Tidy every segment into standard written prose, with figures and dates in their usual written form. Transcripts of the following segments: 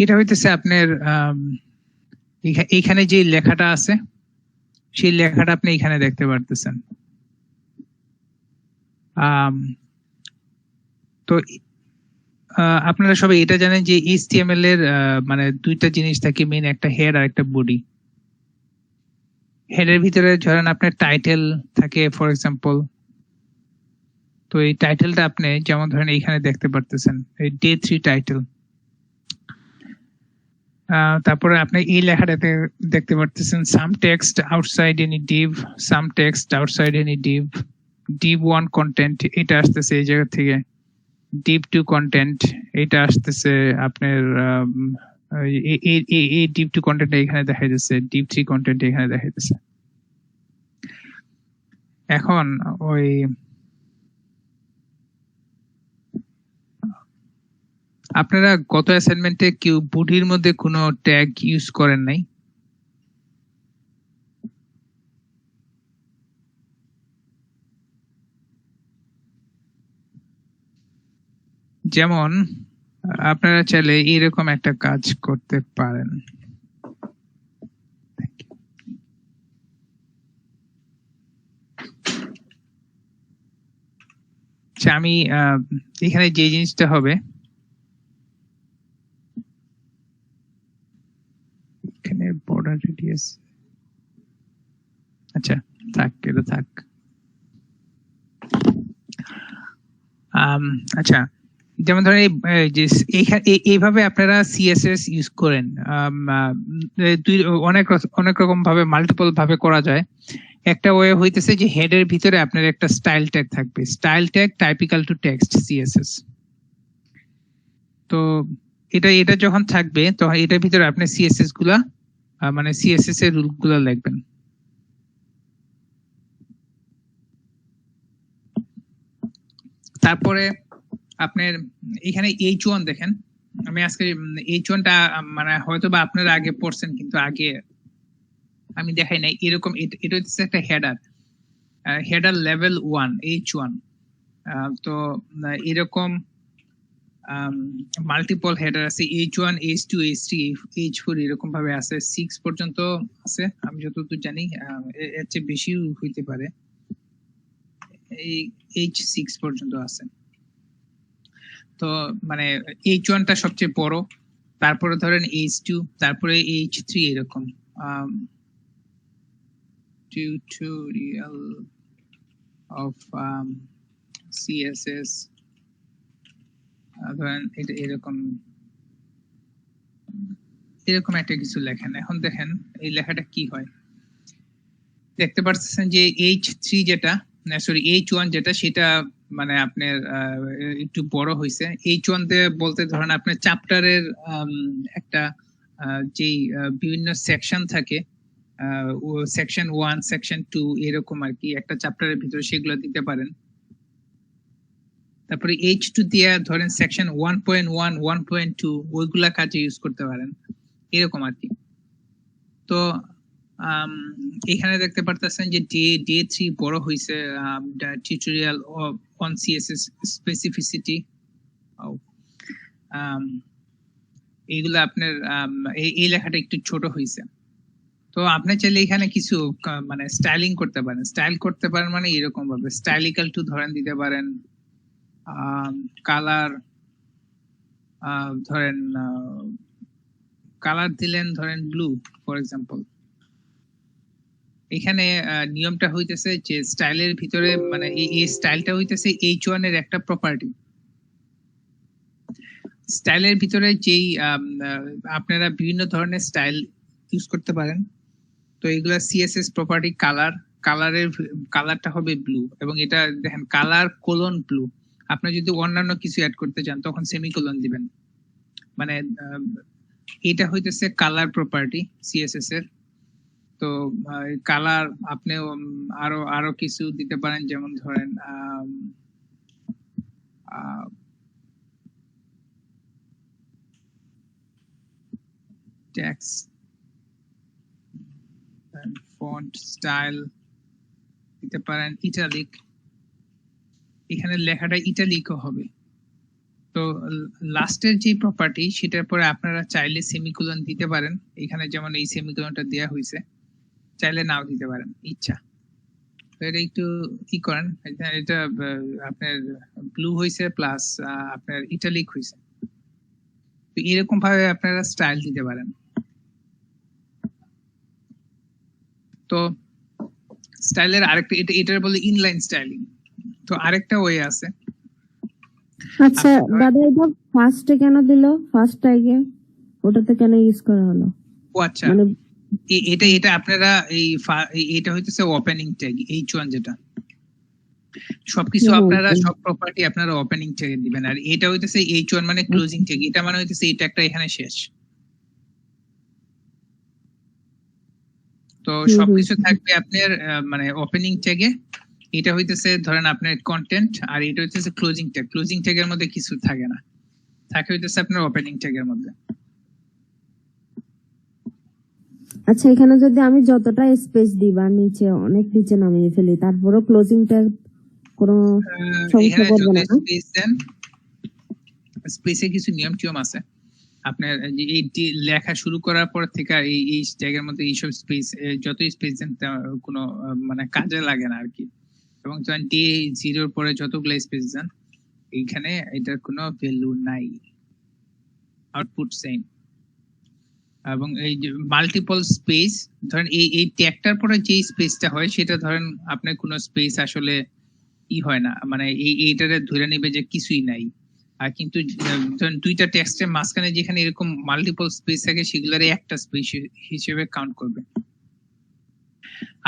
এটা হইতেছে আপনার এইখানে যে লেখাটা আছে সেই লেখাটা আপনি এখানে দেখতে পারতেছেন। তো আপনারা সবাই এটা জানেন যে HTML এর মানে দুইটা জিনিস থাকে মেইন, একটা হেড আর একটা বডি। হেডের ভিতরে ধরেন আপনার টাইটেল থাকে ফর এক্সাম্পল। তো এই টাইটেলটা আপনি যেমন ধরেন এইখানে দেখতে পারতেছেন, এই ডে 3 টাইটেল। তারপরে আপনি এই লেখাটাতে দেখতে পারতেছেন some text outside any div, some text outside any div, div 1 content এটা আসতেছে এই জায়গা থেকে, ডিভ 2 কন্টেন্ট এটা আসতেছে আপনার এই ডিভ 2 কন্টেন্ট এখানে দেখা যাচ্ছে, ডিভ 3 কন্টেন্ট এখানে দেখা যাচ্ছে। এখন ওই আপনারা গত অ্যাসাইনমেন্টে কেউ বডির মধ্যে কোনো ট্যাগ ইউজ করেন নাই? যেমন আপনারা চাইলে এরকম একটা কাজ করতে পারেন। আমি এখানে যে জিনিসটা হবে, এখানে বর্ডার রেডিয়াস, আচ্ছা থাক, এটা থাক। আচ্ছা, যেমন ধরেন এইভাবে আপনারা সিএসএস ইউজ করেন, অনেক রকম ভাবে মাল্টিপল ভাবে করা যায়। একটা ওয়ে হইতেছে যে হেডের ভিতরে আপনার একটা স্টাইল ট্যাগ থাকবে, style tag type equal to text CSS. তো এটা যখন থাকবে তখন এটার ভিতরে আপনি সিএসএস গুলা মানে সিএসএস এর রুল গুলা লিখবেন। তারপরে আপনার এখানে H1 দেখেন, আমি আজকে H1টা মানে হয়তো বা আপনারা আগে পড়ছেন কিন্তু আগে আমি দেখাই নাই। এরকম এটা হচ্ছে একটা হেডার লেভেল 1 H1। তো এরকম মাল্টিপল হেডার আছে, H1 H2 H3 H4 এরকম ভাবে আছে, 6 পর্যন্ত আছে আমি যতদূর জানি, এর চেয়ে বেশি হইতে পারে, এই H6 পর্যন্ত আছে। তো মানে H1টা সবচেয়ে বড়, তারপরে ধরেন H2, তারপরে H3 এরকম। টিউটোরিয়াল অফ CSS ধরেন এটা এরকম একটা কিছু লেখেন। এখন দেখেন এই লেখাটা কি হয়, দেখতে পাচ্ছেন যে H3 যেটা, সরি H1 যেটা, সেটা মানে আপনার একটু বড় হয়েছে। H1 তে বলতে ধরেন আপনার চ্যাপ্টারের একটা যেই বিভিন্ন সেকশন থাকে, সেকশন 1 সেকশন 2 এরকম আর কি, একটা চ্যাপ্টারের ভিতরে সেগুলো দিতে পারেন। তারপরে H2 দিয়ে ধরেন সেকশন 1.1 1.2 ওইগুলা কাজে ইউজ করতে পারেন, এরকম আর কি। তো এখানে দেখতে পারতেছেন যে ডে 3 বড় হয়েছে, টিউটোরিয়াল অন সিএসএস স্পেসিফিসিটি, এইগুলো আপনার এই লেখাটা একটু ছোট হয়েছে। তো আপনি চাইলে এখানে কিছু মানে স্টাইলিং করতে পারেন, স্টাইল করতে পারেন মানে এরকম ভাবে স্টাইলিক্যাল টু ধরেন দিতে পারেন, কালার ধরেন কালার দিলেন ধরেন ব্লু ফর এক্সাম্পল। এখানে নিয়মটা হইতেছে যে স্টাইলের ভিতরে মানে এই স্টাইলটা হইতেছে H1 এর একটা প্রপার্টি। স্টাইলের ভিতরে যেই আপনারা বিভিন্ন ধরনের স্টাইল ইউজ করতে পারেন। তো এগুলা সিএসএস প্রপার্টি, কালারটা হবে ব্লু, এবং এটা দেখেন কালার কোলন ব্লু। আপনি যদি অন্যান্য কিছু অ্যাড করতে চান তখন সেমিকোলন দিবেন। মানে এটা হইতেছে কালার প্রপার্টি সিএসএস এর। তো কালার আপনি আরো কিছু দিতে পারেন, যেমন ধরেন টেক্সট ফন্ট স্টাইল দিতে পারেন ইটালিক, এখানে লেখাটা ইটালিকও হবে। তো লাস্টের যে প্রপার্টি সেটার পরে আপনারা চাইলে সেমিকোলন দিতে পারেন, এখানে যেমন এই সেমিকোলনটা দেয়া হয়েছে, চাইলে নাও দিতে পারেন ইচ্ছা। তো এটা একটু কি করেন, এটা আপনার ব্লু হয়েছে প্লাস আপনার ইটালিক হয়েছে, তো এরকম ভাবে আপনারা স্টাইল দিতে পারেন। তো স্টাইলের আরেকটা এটার বলে ইনলাইন স্টাইলিং। তো আরেকটা ওয়ে আছে। আচ্ছা দাদা, এটা ফার্স্টে কেন দিল? ফার্স্ট ট্যাগে ওটাতে কেন ইউজ করা হলো? ও আচ্ছা, মানে এটা আপনারা এটা হইতেছে ওপেনিং ট্যাগ H1, যেটা সবকিছু আপনারা সব প্রপার্টি আপনারা ওপেনিং ট্যাগে দিবেন, আর এটা হইতেছে H1 মানে ক্লোজিং ট্যাগ, এটা মানে হইতেছে এটা একটা এখানে শেষ। তো সবকিছু থাকবে আপনার মানে ওপেনিং ট্যাগে, এটা হইতেছে ধরেন আপনার কন্টেন্ট, আর এটা হইতেছে ক্লোজিং ট্যাগ। ক্লোজিং ট্যাগের মধ্যে কিছু থাকে না, থাকে হইতেছে আপনার ওপেনিং ট্যাগের মধ্যে। আচ্ছা, এখানে যদি আমি যতটা স্পেস দিই বা নিচে অনেক নিচে নামিয়ে ফেলি, তারপরও ক্লোজিং ট্যাগ কোনো সমস্যা করবে না? স্পেস দেন, স্পেসে কিছু নিয়ম টিয়ম আছে আপনার, এই লেখা শুরু করার পর থেকে এই ট্যাগের মধ্যে এইসব স্পেস, যত স্পেস দেন কোনো মানে কাজে লাগে না আর কি। এবং T0 পরে যতগুলো স্পেস দেন এইখানে এটার কোনো ভ্যালু নাই, আউটপুট সেম। এবং এই যে মাল্টিপল স্পেস, ধরেন এই ট্যাগটার পরে যে স্পেসটা হয় সেটা ধরেন আপনার কোনো স্পেস আসলে হয় না, মানে এইটারে ধরে নেবে যে কিছুই নাই। আর কিন্তু ধরেন দুইটা টেক্সটের মাঝখানে যেখানে এরকম মাল্টিপল স্পেস থাকে সেগুলোর একটা স্পেস হিসেবে কাউন্ট করবে।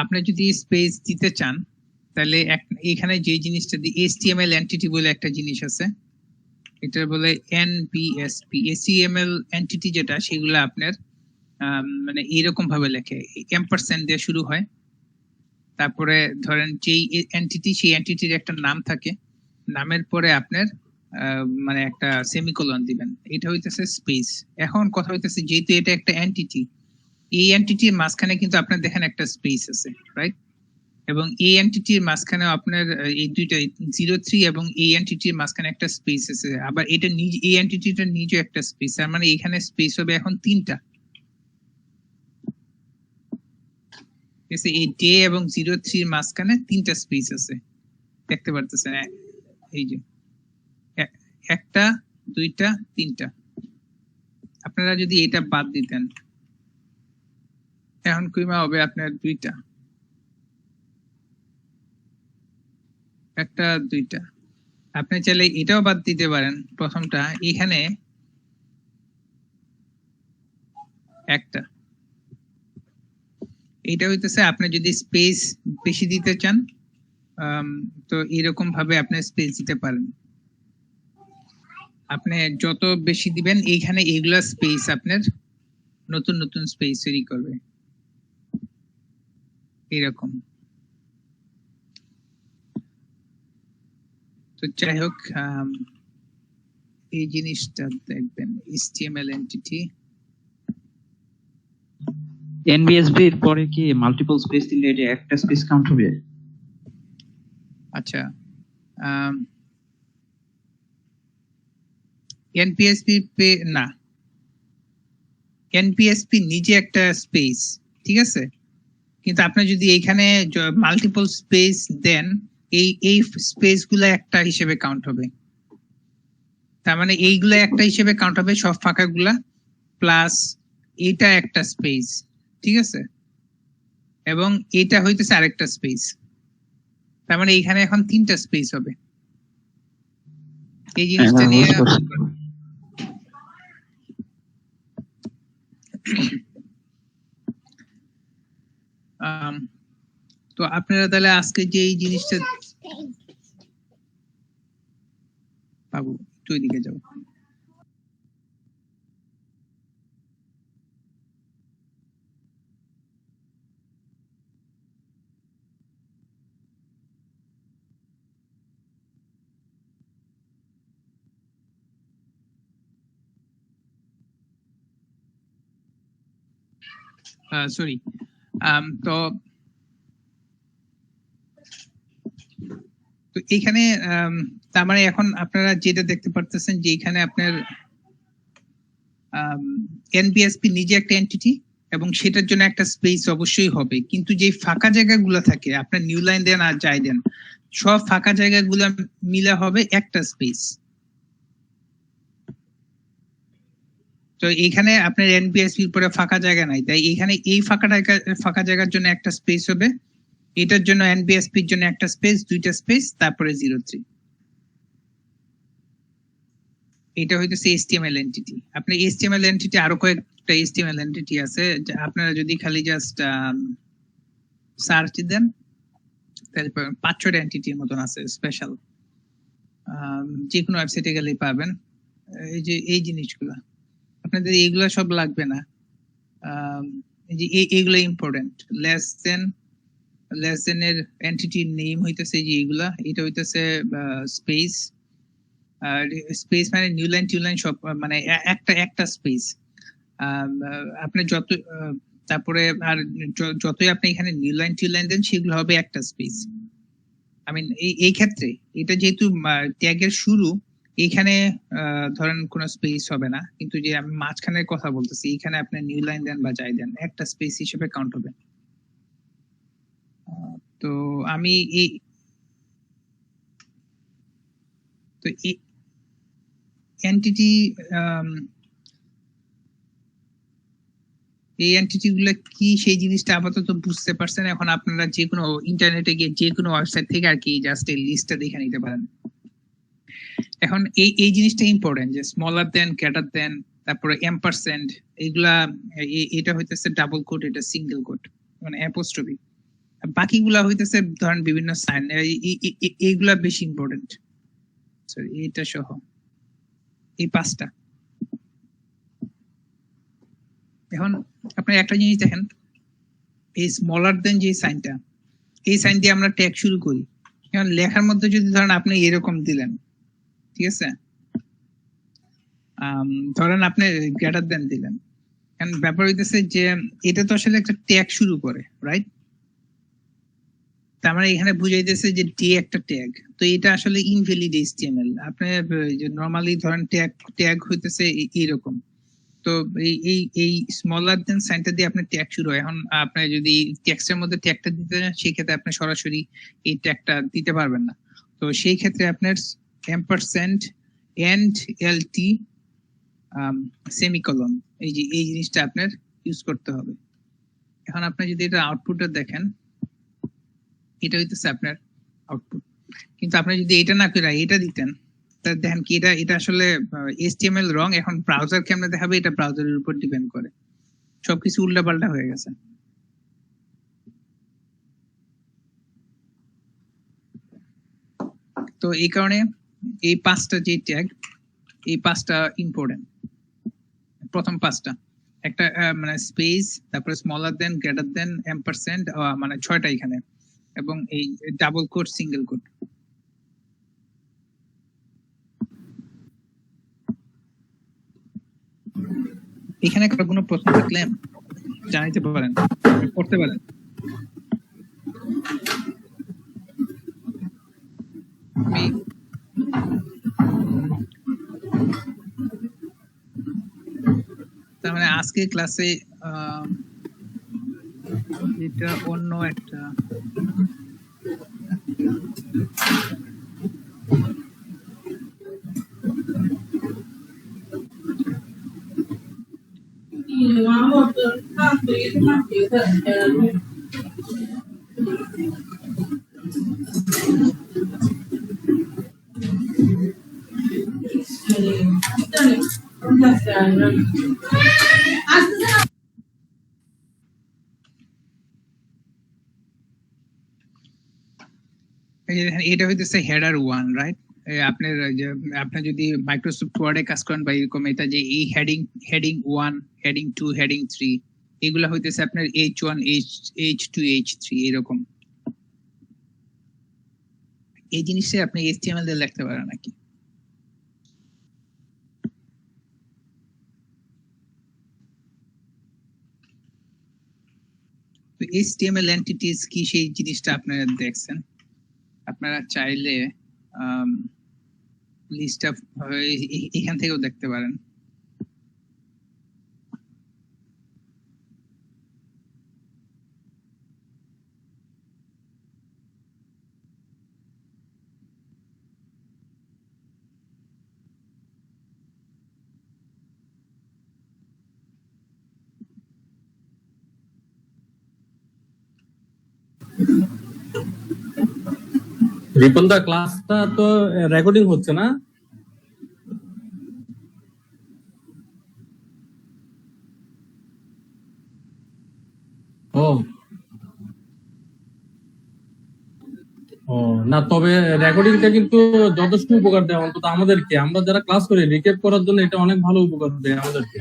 আপনি যদি স্পেস দিতে চান তাহলে এখানে যে জিনিসটা HTML এন্টিটি বলে একটা জিনিস আছে, এটা বলে NPSP HTML এন্টিটি, যেটা সেগুলো আপনার মানে এরকম ভাবে লেখে, এম্পারস্যান্ড দিয়ে শুরু হয়, তারপরে ধরেন যেই এন্টিটি সেই এন্টিটির একটা নাম থাকে, নামের পরে আপনার মানে একটা সেমিকোলন দিবেন, এটা হইতেছে স্পেস। এখন কথা হইতেছে যেহেতু এটা একটা এন্টিটি, এই এন্টিটির মাঝখানে কিন্তু আপনার দেখেন একটা স্পেস আছে, রাইট? এবং এই এন্টিটির মাঝখানে আপনার এই দুইটা 03 এবং এই এন্টিটির মাঝখানে একটা স্পেস আছে, আবার এটা নিজে এই এন্টিটিটা নিজে একটা স্পেস, তার মানে এখানে স্পেস হবে এখন তিনটা। এই ডে এবং 03 মাঝখানে তিনটা স্পেস আছে, দেখতে পারতেছেন এই যে একটা, দুইটা, তিনটা। আপনারা যদি এটা বাদ দিতেন এখন কিমা হবে আপনার দুইটা, একটা, দুইটা। আপনি চাইলে এটাও বাদ দিতে পারেন, প্রথমটা এখানে একটা। এটা হইতেছে আপনি যদি স্পেস বেশি দিতে চান তো এরকম ভাবে আপনি স্পেস দিতে পারেন। আপনি যত বেশি দিবেন এইখানে এইগুলা স্পেস আপনার নতুন নতুন স্পেস তৈরি করবে এরকম। তো যাই হোক এই জিনিসটা দেখবেন HTML এন্টিটি NBSB এর পরে কি মাল্টিপল স্পেস দিলে এটা একটা স্পেস কাউন্ট হবে? আচ্ছা, NPSP না, NPSP নিজে একটা স্পেস, ঠিক আছে, কিন্তু আপনি যদি এইখানে মাল্টিপল স্পেস দেন এই স্পেস গুলা একটা হিসেবে কাউন্ট হবে, তার মানে এইগুলা একটা হিসেবে কাউন্ট হবে সব ফাঁকা গুলা প্লাস এটা একটা স্পেস, ঠিক আছে, এবং এটা হইতেছে আরেকটা স্পেস, তার মানে এইখানে এখন তিনটা স্পেস হবে। এই জিনিসটা নিয়ে তো আপনারা তাহলে আজকে যে এই জিনিসটা বাবু একটু ওইদিকে যাও। সরি, তো তো এখানে তার মানে এখন আপনারা যেটা দেখতে পারতেছেন যে এখানে আপনার এনবিএসপি নিজে একটা এন্টিটি এবং সেটার জন্য একটা স্পেস অবশ্যই হবে, কিন্তু যে ফাঁকা জায়গাগুলো থাকে আপনার নিউ লাইন দেন আর যাই দেন সব ফাঁকা জায়গাগুলো মিলে হবে একটা স্পেস। তো এখানে আপনার এনবিএসপির পরে ফাঁকা জায়গা নাই, তাই এখানে এই ফাঁকা জায়গার জন্য একটা স্পেস হবে, এটার জন্য এনবিএসপির জন্য একটা স্পেস, দুইটা স্পেস, তারপরে 03। এটা হইতেছে HTML এন্টিটি। আপনি HTML এন্টিটি আরো কয়েকটা HTML এন্টিটি আছে, আপনারা যদি খালি জাস্ট সার্চ দেন তারপর 5-6টা এন্টিটির মতন আছে স্পেশাল, যে কোনো ওয়েবসাইটে গেলেই পাবেন। এই যে এই জিনিসগুলো আপনাদের এইগুলা সব লাগবে না, এই যে এইগুলো ইম্পর্টেন্ট। লেস দেন এর এন্টিটির নেম হইতেছে যে এইগুলা, এটা হইতেছে স্পেস, স্পেস মানে নিউ লাইন টিউ লাইন সব মানে একটা স্পেস। আপনি যত তারপরে আর যতই আপনি এখানে নিউ লাইন টিউ লাইন দেন সেগুলো হবে একটা স্পেস। আই মিন এই ক্ষেত্রে এটা যেহেতু ট্যাগের শুরু, এখানে ধরেন কোনো স্পেস হবে না, কিন্তু যে আমি মাঝখানের কথা বলতেছি এখানে আপনি নিউ লাইন দেন বা যাই দেন একটা স্পেস হিসেবে কাউন্ট হবে। তো আমি এই এন্টিটি এই এন্টিটি গুলো কি সেই জিনিসটা আপাতত বুঝতে পারছেন। এখন আপনারা যে কোনো ইন্টারনেটে গিয়ে যে কোনো ওয়েবসাইট থেকে আর কি জাস্ট এই লিস্টটা দেখে নিতে পারেন। এখন এই জিনিসটা ইম্পর্টেন্ট যে স্মলার দেন, গ্রেটার দেন, তারপরে এম্পারসেন্ট, এইগুলা এটা হইতেছে ডাবল কোট, এটা সিঙ্গেল কোট মানে অ্যাপোস্ট্রফি। বাকিগুলা হইতেছে ধরেন বিভিন্ন সাইন, এইগুলা বেশি ইম্পর্টেন্ট। সরি এটা সহ এই 5টা। এখন আপনি একটা জিনিস দেখেন, এই স্মলার দেন যে সাইনটা, এই সাইন দিয়ে আমরা ট্যাগ শুরু করি। এখন লেখার মধ্যে যদি ধরেন আপনি এরকম দিলেন, ঠিক আছে, ধরেন আপনি গ্রেটার দেন দিলেন, কারণ ব্যাপার হইতেছে যে এটা তো আসলে একটা ট্যাগ শুরু করে, রাইট? তার মানে এখানে বুঝাইতেছে যে ডি একটা ট্যাগ, তো এটা আসলে ইনভ্যালিড HTML। আপনি নরমালি ধরেন ট্যাগ হইতেছে এইরকম, তো এই স্মলার দেন সাইনটা দিয়ে আপনার ট্যাগ শুরু হয়। এখন আপনি যদি টেক্সটের মধ্যে ট্যাগটা দিতে চান সেই ক্ষেত্রে আপনি সরাসরি এই ট্যাগটা দিতে পারবেন না, তো সেই ক্ষেত্রে আপনার এম্পারসেন্ট এন্ড এলটি সেমিকলন এই জিনিসটা আপনার ইউজ করতে হবে। এখন আপনি যদি এটা আউটপুটটা দেখেন, এটা হইতেছে আপনার আউটপুট, কিন্তু আপনি যদি এটা না করে এটা দিতেন তা দেখেন কি এটা আসলে HTML রং। এখন ব্রাউজার কেমনে দেখাবে এটা ব্রাউজারের উপর ডিপেন্ড করে, সবকিছু উল্টাপাল্টা হয়ে গেছে। তো এই কারণে এই 5টা যে ট্যাগ, এই 5টা ইম্পর্টেন্ট। প্রথম 5টা একটা মানে স্পেস, তারপরে স্মলার দেন, গ্রেটার দেন, এম্পারসেন্ট, মানে 6টা এখানে, এবং এই ডাবল কোট, সিঙ্গেল কোট। এখানে কোনো প্রশ্ন থাকলে জানাইতে পারেন, করতে পারেন। আমি তার মানে আজকে ক্লাসে এটা অন্য একটা এটা হইতেছে হেডার 1, রাইট? আপনার যদি মাইক্রোসফট ওয়ার্ডে কাজ করেন বা এরকম, এটা যে এই হেডিং 1, হেডিং 2, হেডিং 3 এগুলা হইতেছে আপনার H1, H2, H3 এরকম। এই জিনিসটা আপনি HTML দিয়ে লিখতে পারেন নাকি? HTML এন্টিটিস কি সেই জিনিসটা আপনারা দেখছেন। আপনারা চাইলে লিস্টটা এখান থেকেও দেখতে পারেন। রিপনদা, ক্লাসটা তো রেকর্ডিং হচ্ছে না? ও ও না, তবে রেকর্ডিংটা কিন্তু যথেষ্ট উপকার দেয় অন্তত আমাদেরকে। আমরা যারা ক্লাস করি রিকেপ করার জন্য এটা অনেক ভালো উপকার দেয় আমাদেরকে।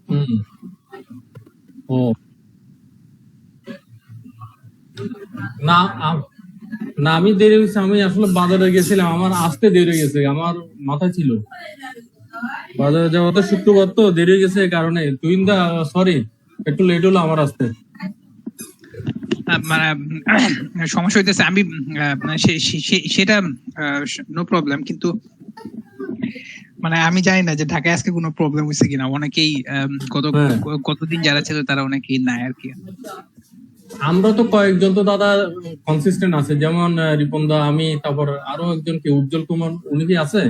হুম। ও না, না আমি দেরি হয়েছে, আমি আসলে বাজারে গেছিলাম, আমার আসতে দেরি হয়ে গেছে, আমার মাথায় ছিল বাজারে যাওয়াতে, শুক্রবার তো দেরি হয়ে গেছে, এই কারণে তুই সরি একটু লেট হলো আমার আসতে। মানে সমস্যা হইতেছে, আমি সেটা নো প্রবলেম, কিন্তু মানে আমি জানি না যে ঢাকায় আজকে কোনো প্রবলেম হয়েছে কিনা। অনেকেই কতদিন যারা ছিল তারা অনেকেই নাই আর কি। আমরা তো কয়েকজন তো দাদা কনসিস্টেন্ট আছে, যেমন রিপনদা, আমি, তারপর আরো একজন কি উজ্জ্বল কুমার, উনি কি আছে?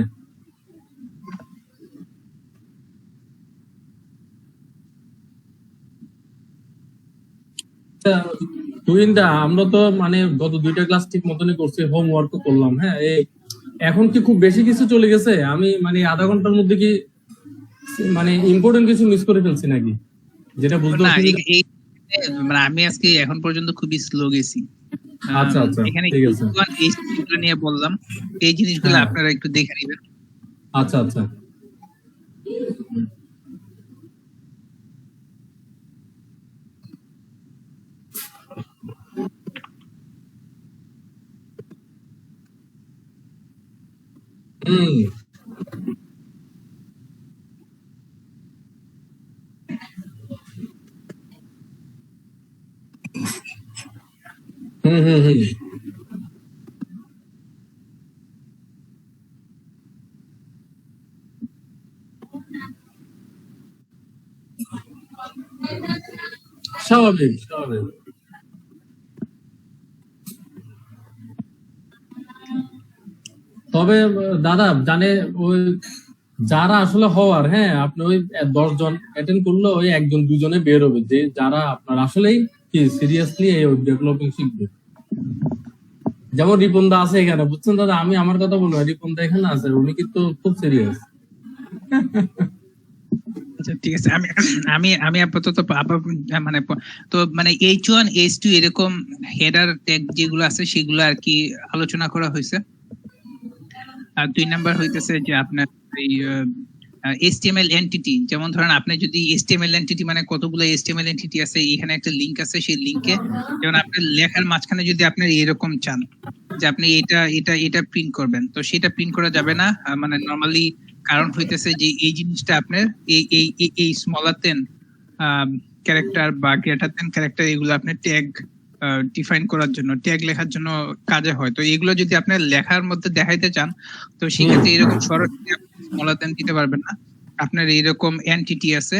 তুইন্দা, আমরা তো মানে গত 2টা ক্লাস ঠিক মতনই করছি, হোমওয়ার্কও করলাম। হ্যাঁ, এখন কি খুব বেশি কিছু চলে গেছে? আমি মানে আধা ঘন্টার মধ্যে কি মানে ইম্পর্টেন্ট কিছু মিস করে ফেলছি নাকি, যেটা বুঝতে না, পারছি? মানে আমি আজকে এখন পর্যন্ত খুবই স্লো গেছি। আচ্ছা আচ্ছা, এখানে ঠিক আছে। এই জিনিসগুলো নিয়ে বললাম, এই জিনিসগুলো হ্যাঁ। আপনারা একটু দেখে নেবেন। আচ্ছা আচ্ছা। হুম হুম হুম হুম স্বাভাবিক স্বাভাবিক। তবে দাদা জানে, ওই যারা আসলে হওয়ার, হ্যাঁ আপনি ওই 10 জন অ্যাটেন্ড করলে ওই 1-2 জনে বের হবে, যে যারা আপনার আসলেই কি সিরিয়াসলি এই ডেভেলপিং শিখবে। যেমন রিপনদা আছে এখানে, বুঝছেন দাদা, আমি আমার কথা বলবো, রিপনদা এখানে আছে, উনি কিন্তু খুব সিরিয়াস। আচ্ছা ঠিক আছে, আমি আমি আমি আপাতত মানে তো মানে H1 H2 এরকম হেডার ট্যাগ যেগুলো আছে সেগুলো আর কি আলোচনা করা হয়েছে। আর 2 নাম্বার হইতেছে যে আপনার এই HTML এন্টিটি, যেমন ধরেন আপনি যদি HTML এন্টিটি মানে কতগুলো HTML এন্টিটি আছে, এখানে একটা লিংক আছে, সেই লিংকে যেমন আপনার লেখার মাঝখানে যদি আপনি এরকম চান যে আপনি এটা এটা এটা প্রিন্ট করবেন, তো সেটা প্রিন্ট করা যাবে না। মানে নরমালি কারণ হইতেছে যে এই জিনিসটা আপনার এই স্মলার দেন ক্যারেক্টার বা গ্রেটার দেন ক্যারেক্টার, এগুলো আপনার ট্যাগ ডিফাইন করার জন্য, ট্যাগ লেখার জন্য কাজে হয়। তো এগুলো যদি আপনি লেখার মধ্যে দেখাইতে চান, তো সেক্ষেত্রে এরকম সরাসরি স্মলার দেন দিতে পারবেন না। আপনার এইরকম এন্টিটি আছে,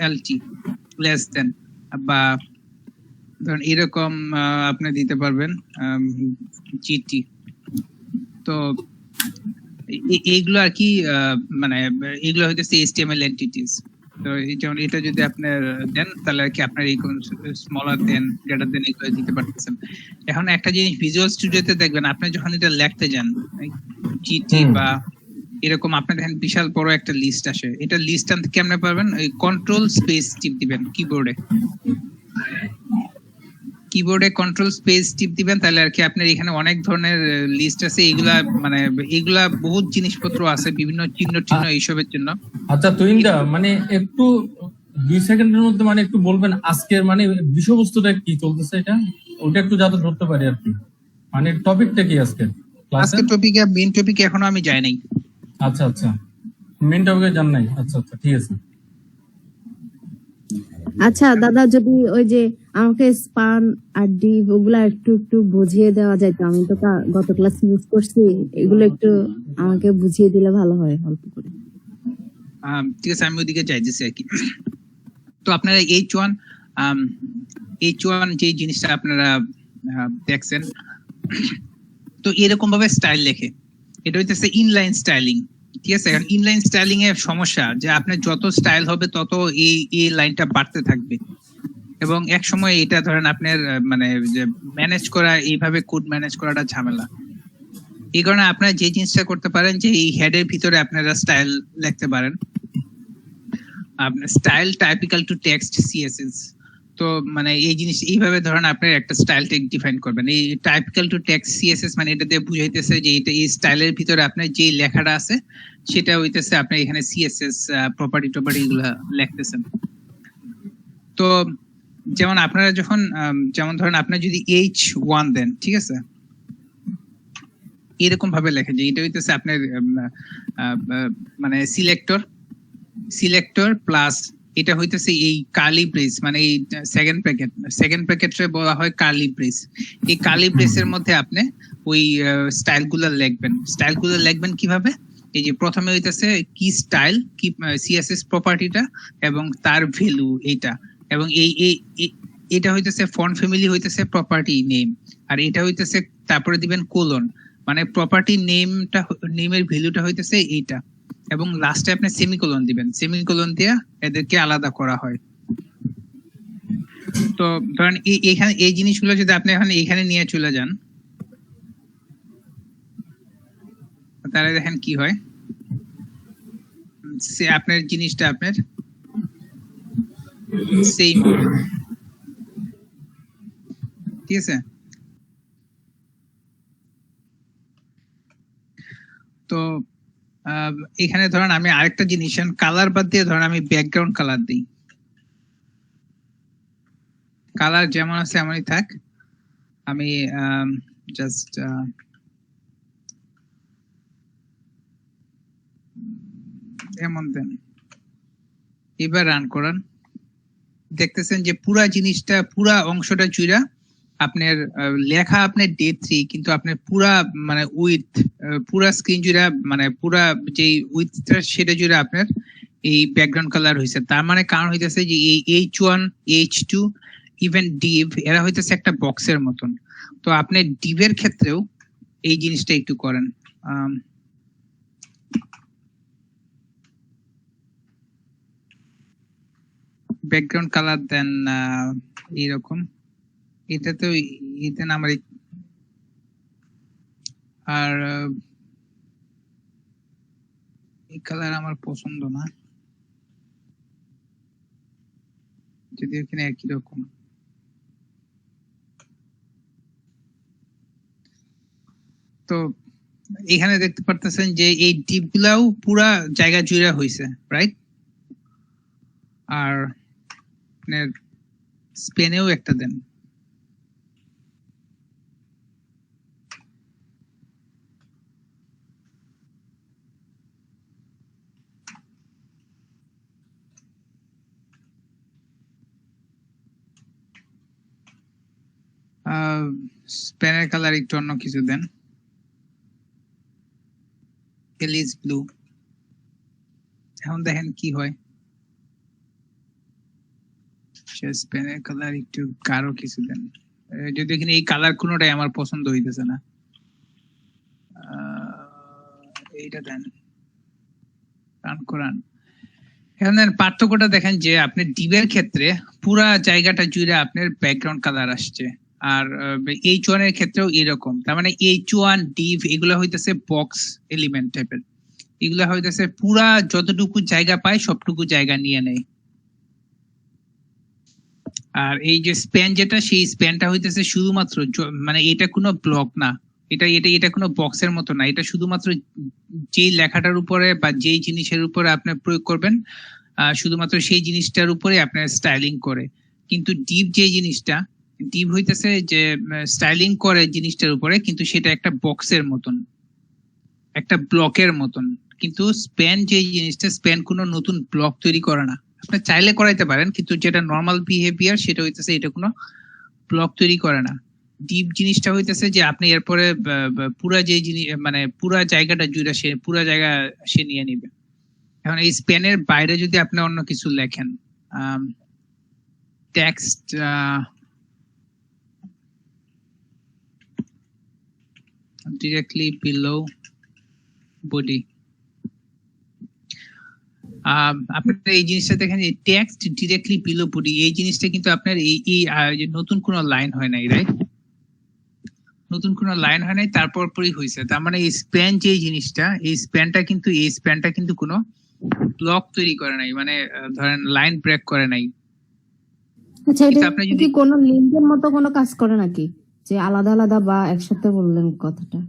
এলটি লেস দেন, বা ধরুন এরকম আপনি দিতে পারবেন জিটি। তো এইগুলো আর কি মানে এগুলো হইতেছে HTML এন্টিটিস। তো যেমন এটা যদি আপনার দেন তাহলে আর কি আপনার এই স্মলার দেন গ্রেটার দেন এগুলো দিতে পারতেছেন। এখন একটা জিনিস ভিজুয়াল স্টুডিওতে দেখবেন, আপনি যখন এটা লিখতে যান জিটি বা এরকম, আপনি দেখেন বিশাল বড় একটা লিস্ট আসে। এটা লিস্ট আনতে কেমনে পারবেন? ওই কন্ট্রোল স্পেস টিপ দিবেন কিবোর্ডে, কন্ট্রোল স্পেস টিপ দিবেন, তাহলে আর কি আপনার এখানে অনেক ধরনের লিস্ট আছে। এগুলা মানে এগুলা বহুত জিনিসপত্র আছে, বিভিন্ন চিহ্ন এইসবের জন্য। আচ্ছা তুইন্দা, মানে একটু 2 সেকেন্ডের মধ্যে মানে একটু বলবেন আজকের মানে বিষয়বস্তুটা কি চলতেছে, এটা ওটা একটু যাতে ধরতে পারি আর কি, মানে টপিকটা কি আজকে ক্লাসে? আজকে টপিকে মেইন টপিকে এখনো আমি যাই নাই। আচ্ছা আচ্ছা, মেন টপিকে যান নাই, আচ্ছা আচ্ছা ঠিক আছে। আচ্ছা দাদা, যদি ওই যে আমাকে স্পান আর ডিপ ওগুলা একটু একটু বুঝিয়ে দেওয়া যায় তো, আমি তো গত ক্লাস মিস করছি, এগুলো একটু আমাকে বুঝিয়ে দিলে ভালো হয় অল্প করে। ঠিক আছে, আমি ওইদিকে যাইতেছি আর কি। তো আপনারা H1 যে জিনিসটা আপনারা দেখছেন, তো এরকম ভাবে স্টাইল লেখে, এটা হইতেছে ইনলাইন স্টাইলিং। ঠিক আছে, এখন ইনলাইন স্টাইলিং এর সমস্যা যে আপনার যত স্টাইল হবে তত এই লাইনটা বাড়তে থাকবে, এবং এক সময় এটা ধরেন আপনার মানে যে ম্যানেজ করা, এইভাবে কোড ম্যানেজ করাটা ঝামেলা। এই কারণে আপনারা যে জিনিসটা করতে পারেন যে এই হেডের ভিতরে আপনারা স্টাইল লিখতে পারেন, আপনার style type equal to text CSS. তো মানে এই জিনিস এইভাবে ধরেন আপনার একটা স্টাইল ট্যাগ ডিফাইন করবেন। এই টাইপিক্যাল টু টেক্সট সিএসএস মানে এটা দিয়ে বুঝাইতেছে যে এটা এই স্টাইলের ভিতরে আপনার যে লেখাটা আছে সেটা হইতেছে আপনি এখানে সিএসএস প্রপার্টি এগুলো লিখতেছেন। তো যেমন আপনারা যখন যেমন ধরেন আপনার যদি H1 দেন, ঠিক আছে, এরকম ভাবে লেখেন যে এটা হইতেছে আপনার মানে সিলেক্টর প্লাস এটা হইতেছে এই কার্লি ব্রেস, মানে এই সেকেন্ড প্যাকেটে বলা হয় কার্লি ব্রেস। এই কার্লি ব্রেসের মধ্যে আপনি ওই স্টাইলগুলো লিখবেন কিভাবে? এই যে প্রথমে হইতেছে কি স্টাইল, কি সিএসএস প্রপার্টিটা এবং তার ভ্যালু এইটা, এবং এটা হইতেছে ফন্ট ফ্যামিলি হইতেছে প্রপার্টি নেম, আর এটা হইতেছে তারপরে দিবেন কোলন, মানে প্রপার্টি নেমের ভ্যালুটা হইতেছে এইটা, এবং লাস্টে আপনি সেমিকোলন দিবেন। সেমিকোলন দিয়ে এদেরকে আলাদা করা হয়। তো ধরেন এখানে এই জিনিসগুলো যদি আপনি এখানে নিয়ে চলে যান, তাহলে দেখেন কি হয়। আপনার জিনিসটা আপনার সেম, ঠিক আছে। তো এখানে ধরেন আমি আরেকটা জিনিস কালার বাদ দিয়ে ধরেন আমি ব্যাকগ্রাউন্ড কালার দিই, কালার যেমন আছে এমনই থাক, আমি জাস্ট এমন দেন। এবার রান করান, দেখতেছেন যে পুরা অংশটা জুড়া আপনার লেখা আপনার ডে 3, কিন্তু আপনার পুরা মানে পুরা স্ক্রিন জুড়া মানে পুরা যে উইথটা সেটা জুড়ে আপনার এই ব্যাকগ্রাউন্ড কালার হয়েছে। তার মানে কারণ হইতেছে যে এই H1, H2, ইভেন ডিভ এরা হইতেছে একটা বক্সের মতন। তো আপনি ডিভের ক্ষেত্রেও এই জিনিসটা একটু করেন। ব্যাকগ্রাউন্ড কালার দেন এইরকম, এটা তো এটা না আমার, আর এই কালার আমার পছন্দ না, যদি এখানে একই রকম। তো এখানে দেখতে পারতেছেন যে এই ডিপ গুলাও পুরা জায়গা জুড়ে হয়েছে, রাইট? আর স্পেনেও একটা দেন। স্পেনের কালার একটু অন্য কিছু দেন, এলিস ব্লু। এখন দেখেন কি হয়, স্পেনের কালার একটু গাঢ় কিছু দেন, যদি এখানে এই কালার কোনোটাই আমার পছন্দ হইতেছে না, এইটা দেন, রান করান। এখন পার্থক্যটা দেখেন যে আপনি ডিভের ক্ষেত্রে পুরা জায়গাটা জুড়ে আপনার ব্যাকগ্রাউন্ড কালার আসছে, আর H1 এর ক্ষেত্রেও এরকম। তার মানে H1 ডিভ এগুলো হইতেছে বক্স এলিমেন্ট টাইপের, এগুলো হইতেছে পুরা যতটুকু জায়গা পায় সবটুকু জায়গা নিয়ে নেয়। আর এই যে স্প্যান যেটা, সেই স্প্যানটা হইতেছে শুধুমাত্র মানে এটা কোনো ব্লক না, এটা কোনো বক্সের মতো না, এটা শুধুমাত্র যেই লেখাটার উপরে বা যেই জিনিসের উপরে আপনি প্রয়োগ করবেন শুধুমাত্র সেই জিনিসটার উপরে আপনার স্টাইলিং করে। কিন্তু ডিপ যে জিনিসটা, ডিপ হইতেছে যে স্টাইলিং করে জিনিসটার উপরে, কিন্তু সেটা একটা বক্সের মতন, একটা ব্লকের মতন, কিন্তু স্প্যান যে জিনিসটা, স্প্যান কোনো নতুন ব্লক তৈরি করে না। আপনি চাইলে করাইতে পারেন, কিন্তু যেটা নর্মাল বিহেভিয়ার সেটা হইতেছে এটা কোনো ব্লক তৈরি করে না। ডিপ জিনিসটা হইতেছে যে আপনি এরপরে পুরা যে জিনিস মানে পুরা জায়গাটা জুড়ে সে পুরা জায়গা সে নিয়ে নিবে। এখন এই স্প্যানের বাইরে যদি আপনি অন্য কিছু লেখেন, টেক্সট directly below body, আপনার এই জিনিসটা দেখেন, এই টেক্সট ডিরেক্টলি বিলো বডি, এই জিনিসটা কিন্তু আপনার এই যে নতুন কোনো লাইন হয় নাই, রাইট? নতুন কোনো লাইন হয় নাই, তারপর পরই হয়েছে। তার মানে এই স্প্যান যে জিনিসটা, এই স্প্যানটা কিন্তু কোনো ব্লক তৈরি করে নাই, মানে ধরেন লাইন ব্রেক করে নাই। আচ্ছা, এটা আপনি কি কোনো লিঙ্কের মতো কোনো কাজ করে নাকি, যে আলাদা আলাদা বা একসাথে বললেন কথাটা?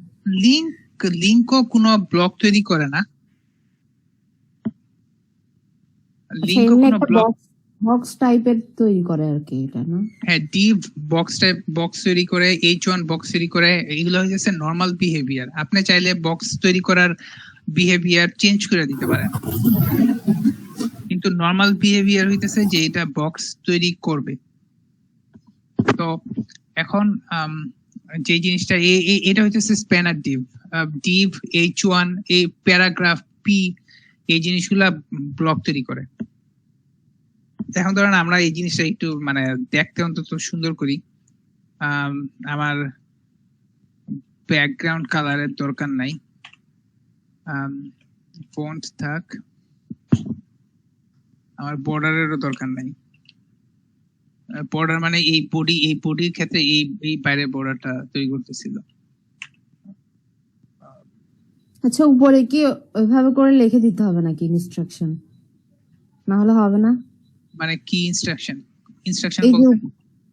লিঙ্কও কোনো ব্লক তৈরি করে না। লিঙ্কও কোনো ব্লক, বক্স টাইপের তৈরি করে আর কি, এটা না? হ্যাঁ, ডিভ বক্স তৈরি করে, H1 বক্স তৈরি করে, এগুলো হচ্ছে নরমাল বিহেভিয়ার। আপনি চাইলে বক্স তৈরি করার বিহেভিয়ার চেঞ্জ করে দিতে পারেন, কিন্তু নরমাল বিহেভিয়ার হইতেছে যে এটা বক্স তৈরি করবে। তো এখন যে জিনিসটা এটা হইতেছে স্প্যানার ডিভ H1, এই প্যারাগ্রাফ পি, এই জিনিসগুলা ব্লক তৈরি করে। এখন ধরেন আমরা এই জিনিসটা একটু মানে দেখতে অন্তত সুন্দর করি, আমার ব্যাকগ্রাউন্ড কালারের দরকার নাই, ফন্ট থাক, আমার বর্ডারেরও দরকার নাই। বর্ডার মানে এই বডির ক্ষেত্রে এই বাইরের বর্ডারটা তৈরি করতেছিল। আচ্ছা, উপরে কি ওইভাবে করে লিখে দিতে হবে নাকি ইনস্ট্রাকশন, না হলে হবে না? মানে কি ইনস্ট্রাকশন এই যে বলতে?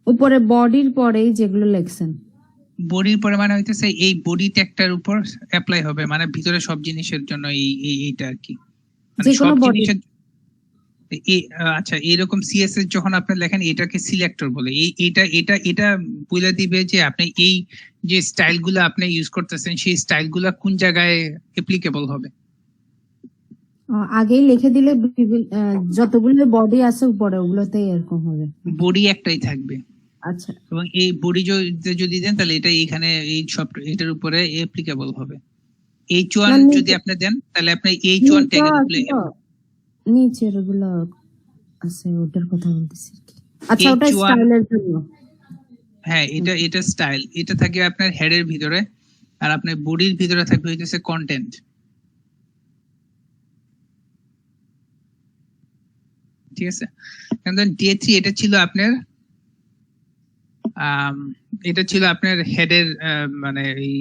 উপরে বডির পরেই যেগুলো লিখছেন, বডির পরে মানে হইতেছে এই বডি ট্যাগটার উপর অ্যাপ্লাই হবে, মানে ভিতরে সব জিনিসের জন্য এইটা আর কি, মানে যে কোনো সব বডি। জিনিসের। আচ্ছা, এরকম সিএসএস যখন আপনি লেখেন এটাকে সিলেক্টর বলে। এটা বলে দিবে যে আপনি এই যে স্টাইলগুলো আপনি ইউজ করতেছেন সেই স্টাইলগুলো কোন জায়গায় অ্যাপ্লিকেবল হবে। আগেই লিখে দিলে যতগুলো বডি আছে উপরে ওগুলোতেই এরকম হবে, বডি একটাই থাকবে। আচ্ছা, এবং এই বডি যদি দেন তাহলে এটা এখানে এই সব এটার উপরে অ্যাপ্লিকেবল হবে। H1 যদি আপনি দেন তাহলে আপনি H1 ট্যাগের উপরে, নিচের ওগুলো আছে ওটার কথা বলতেছি আর কি। আচ্ছা, ওটা H1 স্টাইলের জন্য। হ্যাঁ, এটা স্টাইল, এটা থাকে আপনার হেডের ভিতরে, আর আপনার বডির ভিতরে থাকবে হইতেছে কন্টেন্ট। ঠিক আছে, এখন D3 এটা ছিল আপনার হেডের, মানে এই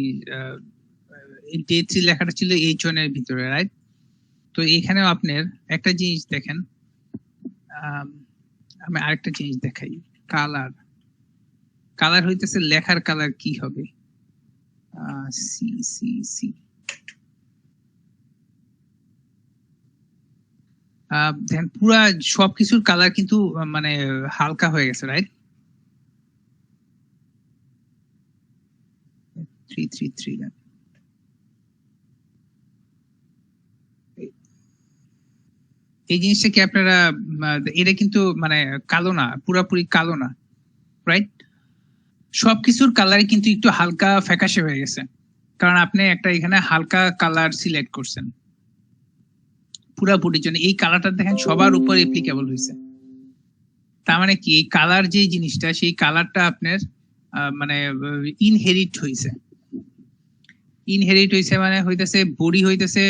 D3 লেখাটা ছিল H1 এর ভিতরে, রাইট? তো এখানেও আপনার একটা জিনিস দেখেন, আমি আরেকটা জিনিস দেখাই, কালার হইতেছে লেখার কালার কি হবে, সি দেখেন পুরা সবকিছুর কালার কিন্তু মানে হালকা হয়ে গেছে, রাইট? 333 এই জিনিসটা কি আপনারা এটা কিন্তু মানে কালো না, পুরাপুরি কালো না, রাইট? সবকিছুর কালারই কিন্তু একটু হালকা ফ্যাকাশে হয়ে গেছে, কারণ আপনি একটা এখানে হালকা কালার সিলেক্ট করছেন পুরাপুরির জন্য। এই কালারটা দেখেন সবার উপর অ্যাপ্লিকেবল হয়েছে। তার মানে কি এই কালার যে জিনিসটা, সেই কালারটা আপনার মানে ইনহেরিট হয়েছে মানে হইতেছে বডি হইতেছে,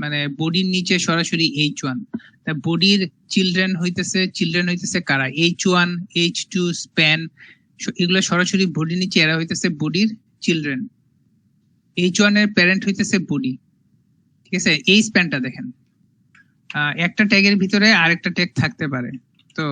মানে বডির নিচে সরাসরি H1, তা বডির চিলড্রেন হইতেছে কারা, H1 H2 স্প্যান, এগুলো সরাসরি বডির নিচে, এরা হইতেছে বডির চিলড্রেন। H1 এর প্যারেন্ট হইতেছে বডি, ঠিক আছে? এই স্প্যানটা দেখেন, একটা ট্যাগের ভিতরে আরেকটা ট্যাগ থাকতে পারে। তো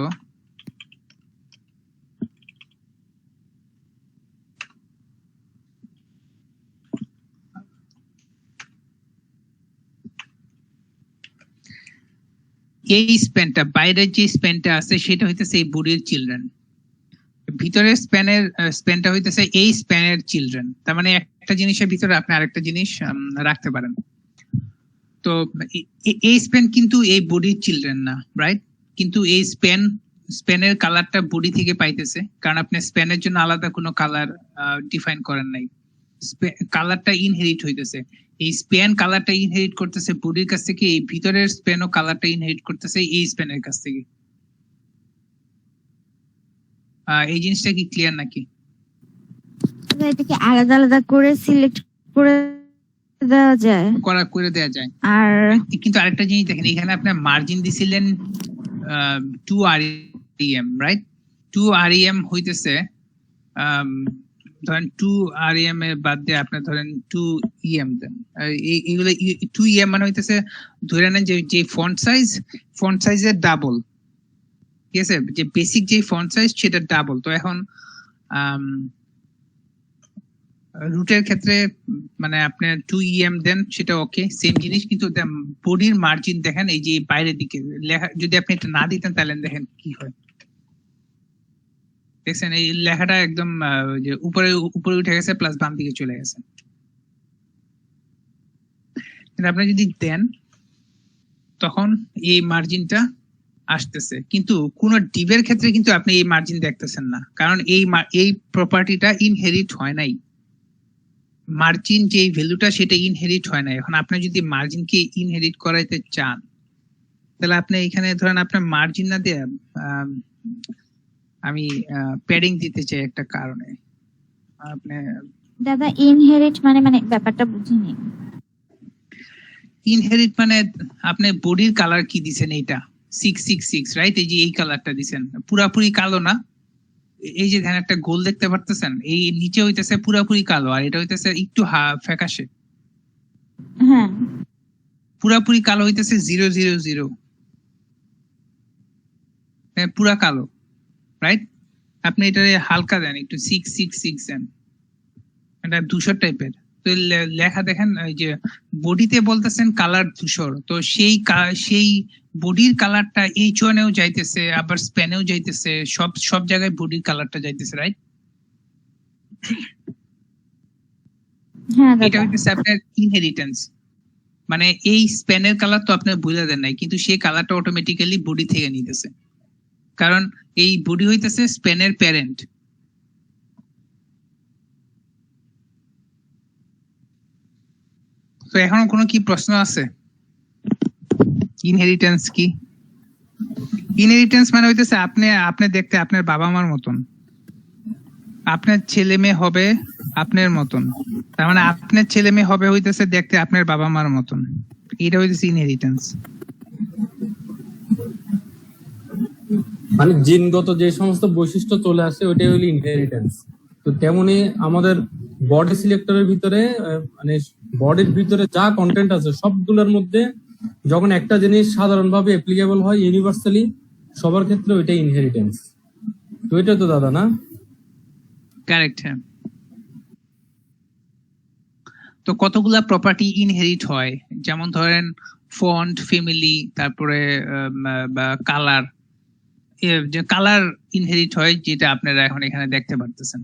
এই স্প্যানটা, বাইরের যে স্প্যানটা আছে সেটা হইতেছে এই বডির চিলড্রেন, ভিতরের স্প্যানটা হইতেছে এই স্প্যানের চিলড্রেন। তার মানে একটা জিনিসের ভিতরে আপনি আরেকটা জিনিস রাখতে পারেন। তো এই স্পেন কিন্তু এই বডির চিলড্রেন না, রাইট? কিন্তু এই স্পেনের কালারটা বডি থেকে পাইতেছে, কারণ আপনি স্পেনের জন্য আলাদা কোনো কালার ডিফাইন করেন নাই। কালারটা ইনহেরিট হইতেছে, এই স্পেন কালারটা ইনহেরিট করতেছে বডির কাছ থেকে, এই ভিতরের স্পেনও কালারটা ইনহেরিট করতেছে এই স্পেনের কাছ থেকে। এই জিনিসটা কি ক্লিয়ার নাকি? এটাকে আলাদা আলাদা করে সিলেক্ট করে দেওয়া যায় করে দেওয়া যায়। আর কিন্তু আরেকটা জিনিস দেখেন, এখানে আপনার মার্জিন দিছিলেন 2 REM, রাইট? 2 REM হইতেছে ধরেন 2 REM এর বাদ দিয়ে আপনি ধরেন 2 EM দেন। এইগুলো 2 EM মানে হইতেছে ধরে নেন যে ফন্ট সাইজের ডাবল, ঠিক আছে? যে বেসিক যে ফন্ট সাইজ সেটা ডাবল। তো এখন রুটের ক্ষেত্রে মানে আপনি 2 EM দেন, সেটা ওকে, সেম জিনিস। কিন্তু বডির মার্জিন দেখেন, এই যে বাইরের দিকে লেখা, যদি আপনি এটা না দিতেন তাহলে দেখেন কি হয়। দেখছেন এই লেখাটা একদম যে উপরে উঠে গেছে, প্লাস বাম দিকে চলে গেছে। কিন্তু আপনি যদি দেন তখন এই মার্জিনটা আসতেছে, কিন্তু কোন ডিভের ক্ষেত্রে কিন্তু আপনি এই মার্জিন দেখতেছেন না, কারণ এই প্রপার্টিটা ইনহেরিট হয় নাই। মার্জিন যে ভ্যালুটা সেটা ইনহেরিট হয় না। এখন আপনি যদি মার্জিনকে ইনহেরিট করাইতে চান তাহলে আপনি এখানে ধরেন আপনার মার্জিন না দিয়ে আমি প্যাডিং দিতে চাই একটা কারণে। আপনি দাদা ইনহেরিট মানে ব্যাপারটা বুঝিনি। ইনহেরিট মানে আপনি বডির কালার কি দিছেন, এইটা 666, রাইট? এই যে এই কালারটা দিছেন পুরাপুরি কালো না, এই যে এখানে একটা গোল দেখতে পারতেছেন, এই নিচে হইতেছে পুরাপুরি কালো আর এটা হইতেছে একটু ফ্যাকাশে। হ্যাঁ, পুরাপুরি কালো হইতেছে 000, পুরা কালো, রাইট? আপনি এটা হালকা দেন, একটু 666 দেন, এটা ধূসর টাইপের। তো লেখা দেখেন এই যে বডিতে বলতেছেন কালার ধূসর, তো সেই বডির কালারটা এই চনেও যাইতেছে, আবার স্পেনেও যাইতেছে, সব জায়গায় বডির কালারটা যাইতেছে, রাইট? হ্যাঁ এটা দাদা। হইতেছে আপনার ইনহেরিটেন্স। মানে এই স্পেনের কালার তো আপনি বুঝা দেন নাই, কিন্তু সেই কালারটা অটোমেটিক্যালি বডি থেকে নিতেছে, কারণ এই বডি হইতেছে স্পেনের প্যারেন্ট। তো এখনো কোনো কি প্রশ্ন আছে? ইনহেরিটেন্স কি? ইনহেরিটেন্স মানে হইতেছে আপনি দেখতে আপনার বাবা মার মতন, আপনার ছেলে মেয়ে হবে আপনার মতন, তার মানে আপনার ছেলে মেয়ে হবে হইতেছে দেখতে আপনার বাবা মার মতন, এটা হইতেছে ইনহেরিটেন্স। মানে জিনগত যে সমস্ত বৈশিষ্ট্য চলে আসে ওইটাই হলো ইনহেরিটেন্স। তো তেমনি আমাদের বডি সিলেক্টরের ভিতরে মানে বডির ভিতরে যা কন্টেন্ট আছে সবগুলোর মধ্যে যখন একটা জিনিস সাধারণভাবে অ্যাপ্লিকেবল হয় ইউনিভার্সালি সবার ক্ষেত্রে ওইটাই ইনহেরিটেন্স। তো এটা তো দাদা না? কারেক্ট, হ্যাঁ। তো কতগুলা প্রপার্টি ইনহেরিট হয়, যেমন ধরেন ফন্ট, ফ্যামিলি, তারপরে কালার। যে কালার ইনহেরিট হয় যেটা আপনারা এখন এখানে দেখতে পারতেছেন,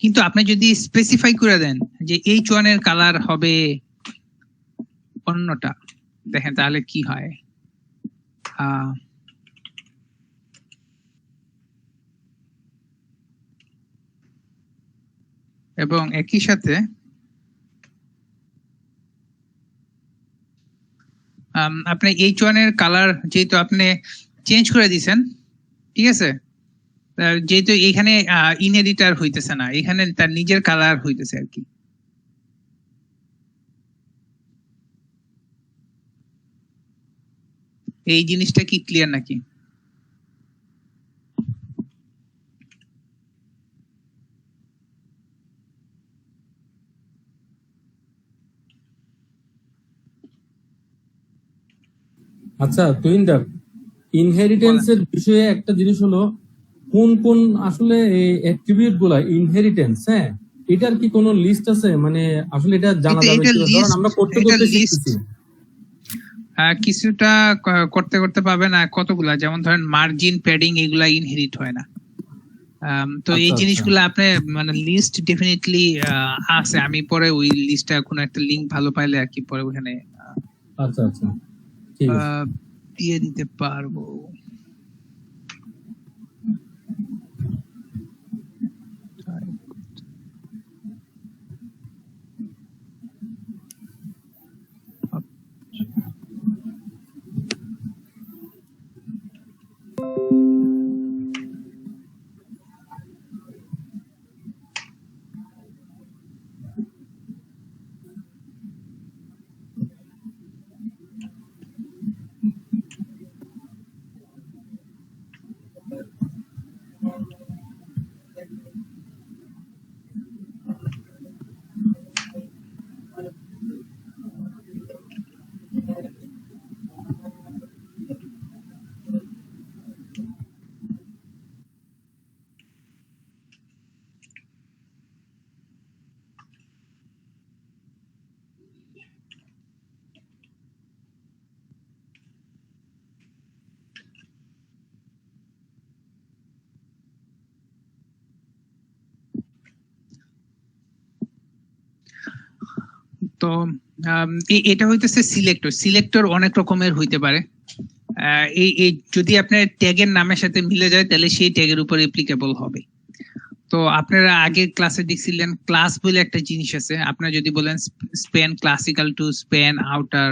কিন্তু আপনি যদি স্পেসিফাই করে দেন যে এই চুয়ানের কালার হবে অন্যটা, দেখেন তাহলে কি হয়। এবং একই সাথে আপনি এই চুয়ানের কালার যেহেতু আপনি চেঞ্জ করে দিয়েছেন, ঠিক আছে, যেহেতু এখানে ইনহেরিটার হইতেছে না, এখানে তার নিজের কালার হইতেছে আর কি। এই জিনিসটা কি ক্লিয়ার নাকি? আচ্ছা তুহিনদা, ইনহেরিটেন্স এর বিষয়ে একটা জিনিস হলো কোন কোন আসলে অ্যাট্রিবিউট গুলা ইনহেরিটেন্স, হ্যাঁ এটার কি কোনো লিস্ট আছে? মানে আসলে এটা জানা যাবে কি? ধরুন আমরা করতে শিখতেছি, কিছুটা করতে পারবে না, কতগুলা যেমন ধরেন মার্জিন, প্যাডিং, এগুলা ইনহেরিট হয় না। তো এই জিনিসগুলো আপনি মানে লিস্ট ডেফিনেটলি আছে, আমি পরে ওই লিস্টটা কোনো একটা লিংক ভালো পাইলে আর কি পরে ওখানে আচ্ছা আচ্ছা, ঠিক আছে। দিয়ে দিতে পারবো। তো এটা হইতেছে সিলেক্টর। সিলেক্টর অনেক রকমের হইতে পারে। এই যদি আপনার ট্যাগের নামের সাথে মিলে যায় তাহলে সেই ট্যাগের উপর অ্যাপ্লিকেবল হবে। তো আপনারা আগের ক্লাসে দেখছিলেন ক্লাস বলে একটা জিনিস আছে। আপনারা যদি বলেন span class equal to span outer,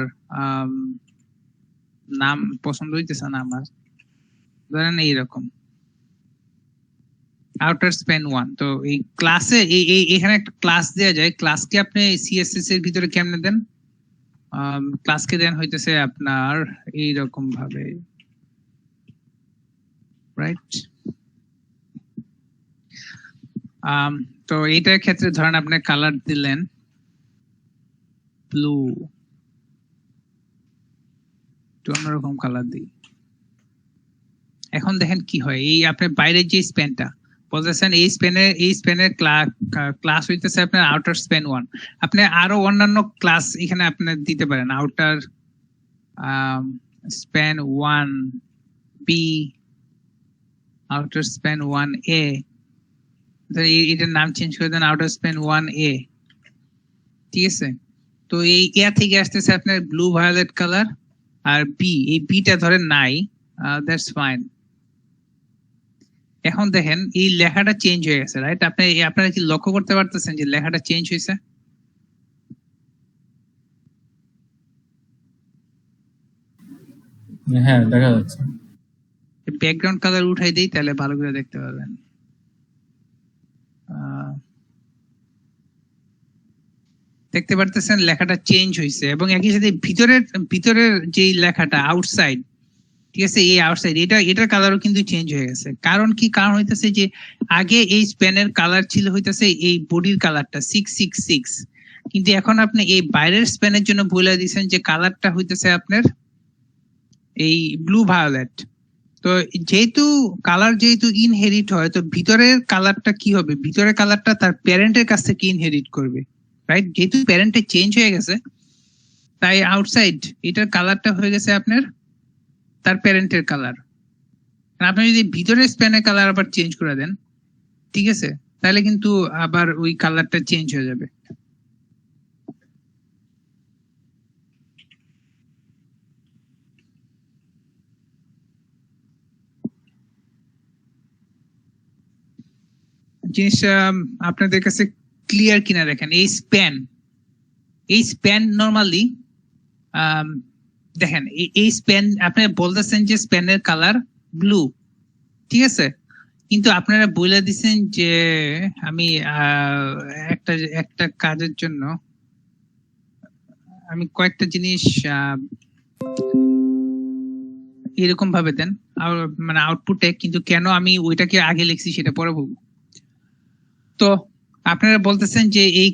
নাম পছন্দ হইতেছে না আমার, ধরেন এইরকম আউটার স্প্যান 1। তো এই ক্লাসে এখানে একটা ক্লাস দেওয়া যায়। ক্লাসকে আপনি সিএসএস এর ভিতরে কেমনে দেন? ক্লাসকে দেন হইতেছে আপনার এইরকম ভাবে, রাইট? তো এটার ক্ষেত্রে ধরেন আপনি কালার দিলেন ব্লু, একটু অন্যরকম কালার দিই। এখন দেখেন কি হয়, এই আপনার বাইরের যে স্প্যানটা বলতেছেন এই স্প্যানের ক্লাস হইতেছে আপনার আউটার স্প্যান 1। আপনি আরো অন্যান্য ক্লাস এখানে আপনি দিতে পারেন, outer span 1 B, outer span 1 A, এটার নাম চেঞ্জ করে দেন আউটার স্প্যান 1 এ, ঠিক আছে? তো এই এ থেকে আসতেছে আপনার ব্লু ভায়োলেট কালার, আর বি, এই বিটা ধরেন নাই, দ্যাটস ফাইন। এখন দেখেন এই লেখাটা চেঞ্জ হয়ে গেছে, রাইট? আপনারা কি লক্ষ্য করতে পারতেছেন যে লেখাটা চেঞ্জ হয়েছে? হ্যাঁ, দেখা যাচ্ছে। ব্যাকগ্রাউন্ড কালার উঠাই দেই তাহলে ভালো করে দেখতে পারবেন। দেখতে পারতেছেন লেখাটা চেঞ্জ হয়েছে, এবং একই সাথে ভিতরের যে লেখাটা আউটসাইড, ঠিক আছে, এই আউটসাইড এটার কালারও কিন্তু চেঞ্জ হয়ে গেছে। কারণ কি? কারণ হইতেছে যে আগে এই স্প্যানের কালার ছিল হইতেছে এই বডির কালারটা 666, কিন্তু এখন আপনি এই বাইরের স্প্যানের জন্য বলে দিয়েছেন যে কালারটা হইতেছে আপনার এই ব্লু ভায়োলেট। তো যেহেতু কালার যেহেতু ইনহেরিট হয়, তো ভিতরের কালারটা কি হবে? ভিতরের কালারটা তার প্যারেন্টের কাছ থেকে ইনহেরিট করবে, রাইট? যেহেতু প্যারেন্টে চেঞ্জ হয়ে গেছে তাই আউটসাইড এটার কালারটা হয়ে গেছে আপনার তার প্যারেন্টের কালার। আপনি যদি ভিতরের স্প্যানের কালার আবার চেঞ্জ করে দেন, ঠিক আছে, তাহলে কিন্তু আবার ওই কালারটা চেঞ্জ হয়ে যাবে। জিনিসটা আপনাদের কাছে ক্লিয়ার কিনা দেখেন। এই স্প্যান নরমালি দেখেন এই স্প্যান আপনি বলতেছেন যে স্প্যানের কালার ব্লু, ঠিক আছে, কিন্তু আপনারা বলে দিচ্ছেন যে আমি একটা কাজের জন্য আমি কয়েকটা জিনিস এরকম ভাবে দেন মানে আউটপুটে, কিন্তু কেন আমি ওইটাকে আগে লিখছি সেটা পরে বলবো। তো আপনারা বলতেছেন যে এই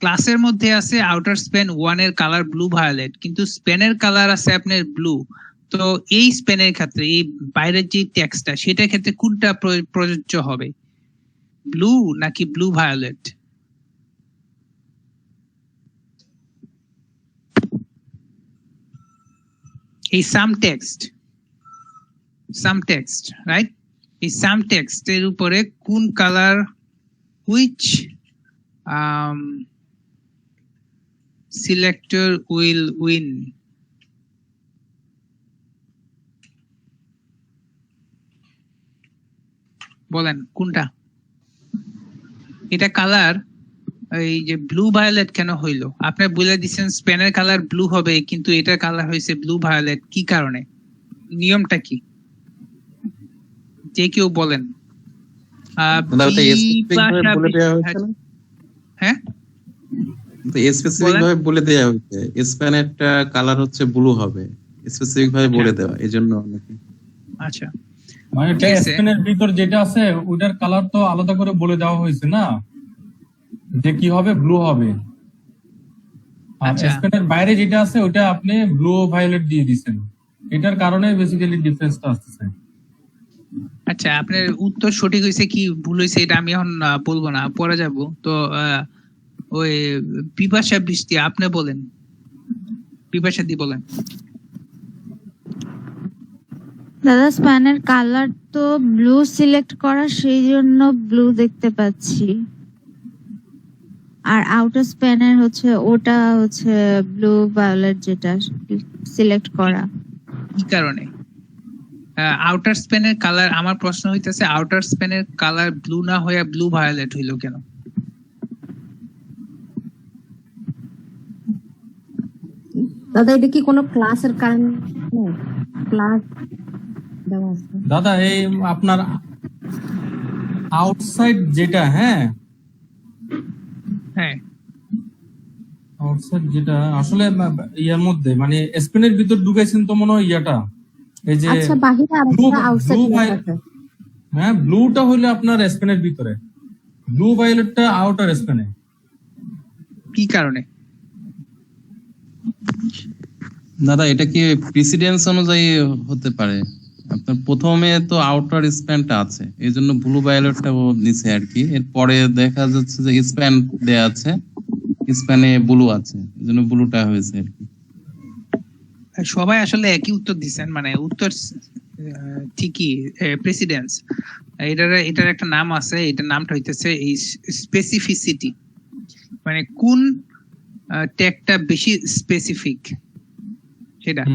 ক্লাসের মধ্যে আছে আউটার স্প্যান 1 এর কালার ব্লু ভায়োলেট, কিন্তু স্প্যানের কালার আছে আপনার ব্লু। তো এই স্প্যানের ক্ষেত্রে এই বাইরের যে টেক্সটটা সেটার ক্ষেত্রে কোনটা প্রযোজ্য হবে, ব্লু নাকি ব্লু ভায়োলেট? এই সাম টেক্সট রাইট, এই সাম টেক্সটের উপরে কোন colour, which selector will win. বলেন কোনটা? এটা কালার এই যে ব্লু ভায়োলেট কেন হইলো? আপনি বলে দিচ্ছেন স্পেনের কালার ব্লু হবে, কিন্তু এটার কালার হয়েছে ব্লু ভায়োলেট, কি কারণে? নিয়মটা কি? যে কেউ বলেন। ওটা স্পেসিফিক ভাবে বলে দেওয়া হয়েছে না? হ্যাঁ, তো স্পেসিফিক ভাবে বলে দেওয়া হয়েছে স্প্যানেরটা কালার হচ্ছে ব্লু হবে, স্পেসিফিক ভাবে বলে দেওয়া, এজন্য নাকি? আচ্ছা মানে ঠিক আছে। স্পেনের ভিতর যেটা আছে ওটার কালার তো আলাদা করে বলে দেওয়া হয়েছে না, যে কি হবে, ব্লু হবে। আর আচ্ছা। স্পেনের বাইরে যেটা আছে ওটা আপনি ব্লু ভায়োলেট দিয়ে দিছেন, এটার কারণে বেসিক্যালি ডিফারেন্সটা আসতেছে। আচ্ছা, আপনার উত্তর সঠিক হয়েছে কি ভুল হয়েছে এটা আমি এখন বলবো না, পরে যাব। তো ওই পিপাসা বৃষ্টি আপনি বলেন, পিপাসা দি বলেন। দাদা স্প্যানের কালার তো ব্লু সিলেক্ট করা, সেই জন্য ব্লু দেখতে পাচ্ছি। আর আউটার স্প্যানের হচ্ছে ওটা হচ্ছে ব্লু ভায়োলেট যেটা সিলেক্ট করা। কি কারণে আউটার স্পেনের কালার? আমার প্রশ্ন হইতেছে আউটার স্পেনের কালার ব্লু না হয়ে ব্লু ভায়োলেট হইলো কেন? দাদা এটা কি কোনো ক্লাসের কারণে? ক্লাস দেওয়া আছে। দাদা এই আপনার আউটসাইড যেটা, হ্যাঁ হ্যাঁ, আউটসাইড যেটা আসলে ইয়ার মধ্যে মানে স্পেনের ভিতর ঢুকাইছেন তো মনে হয় ইয়াটা, এই যে আচ্ছা বাহিরে আর ব্লু একটা আউটসাইড ব্লু লেখা আছে। হ্যাঁ ব্লুটা হইলে আপনার স্পেনের ভিতরে, ব্লু ভায়োলেটটা আউটার স্পেনে। কি কারণে? দাদা এটা কি প্রেসিডেন্স অনুযায়ী হতে পারে? আপনার প্রথমে তো আউটার স্প্যানটা আছে, এই জন্য ব্লু ভায়োলেটটা ও নিচে আর কি, এরপরে দেখা যাচ্ছে যে স্প্যান দেয়া আছে, স্প্যানে ব্লু আছে, এই জন্য ব্লুটা হয়েছে আর কি। সবাই আসলে একই উত্তর দিচ্ছেন, মানে উত্তর ঠিকই, প্রেসিডেন্স। এটার একটা নাম আছে, এটার নামটা হইতেছে এই স্পেসিফিসিটি, মানে কোন ট্যাগটা বেশি স্পেসিফিক সেটা।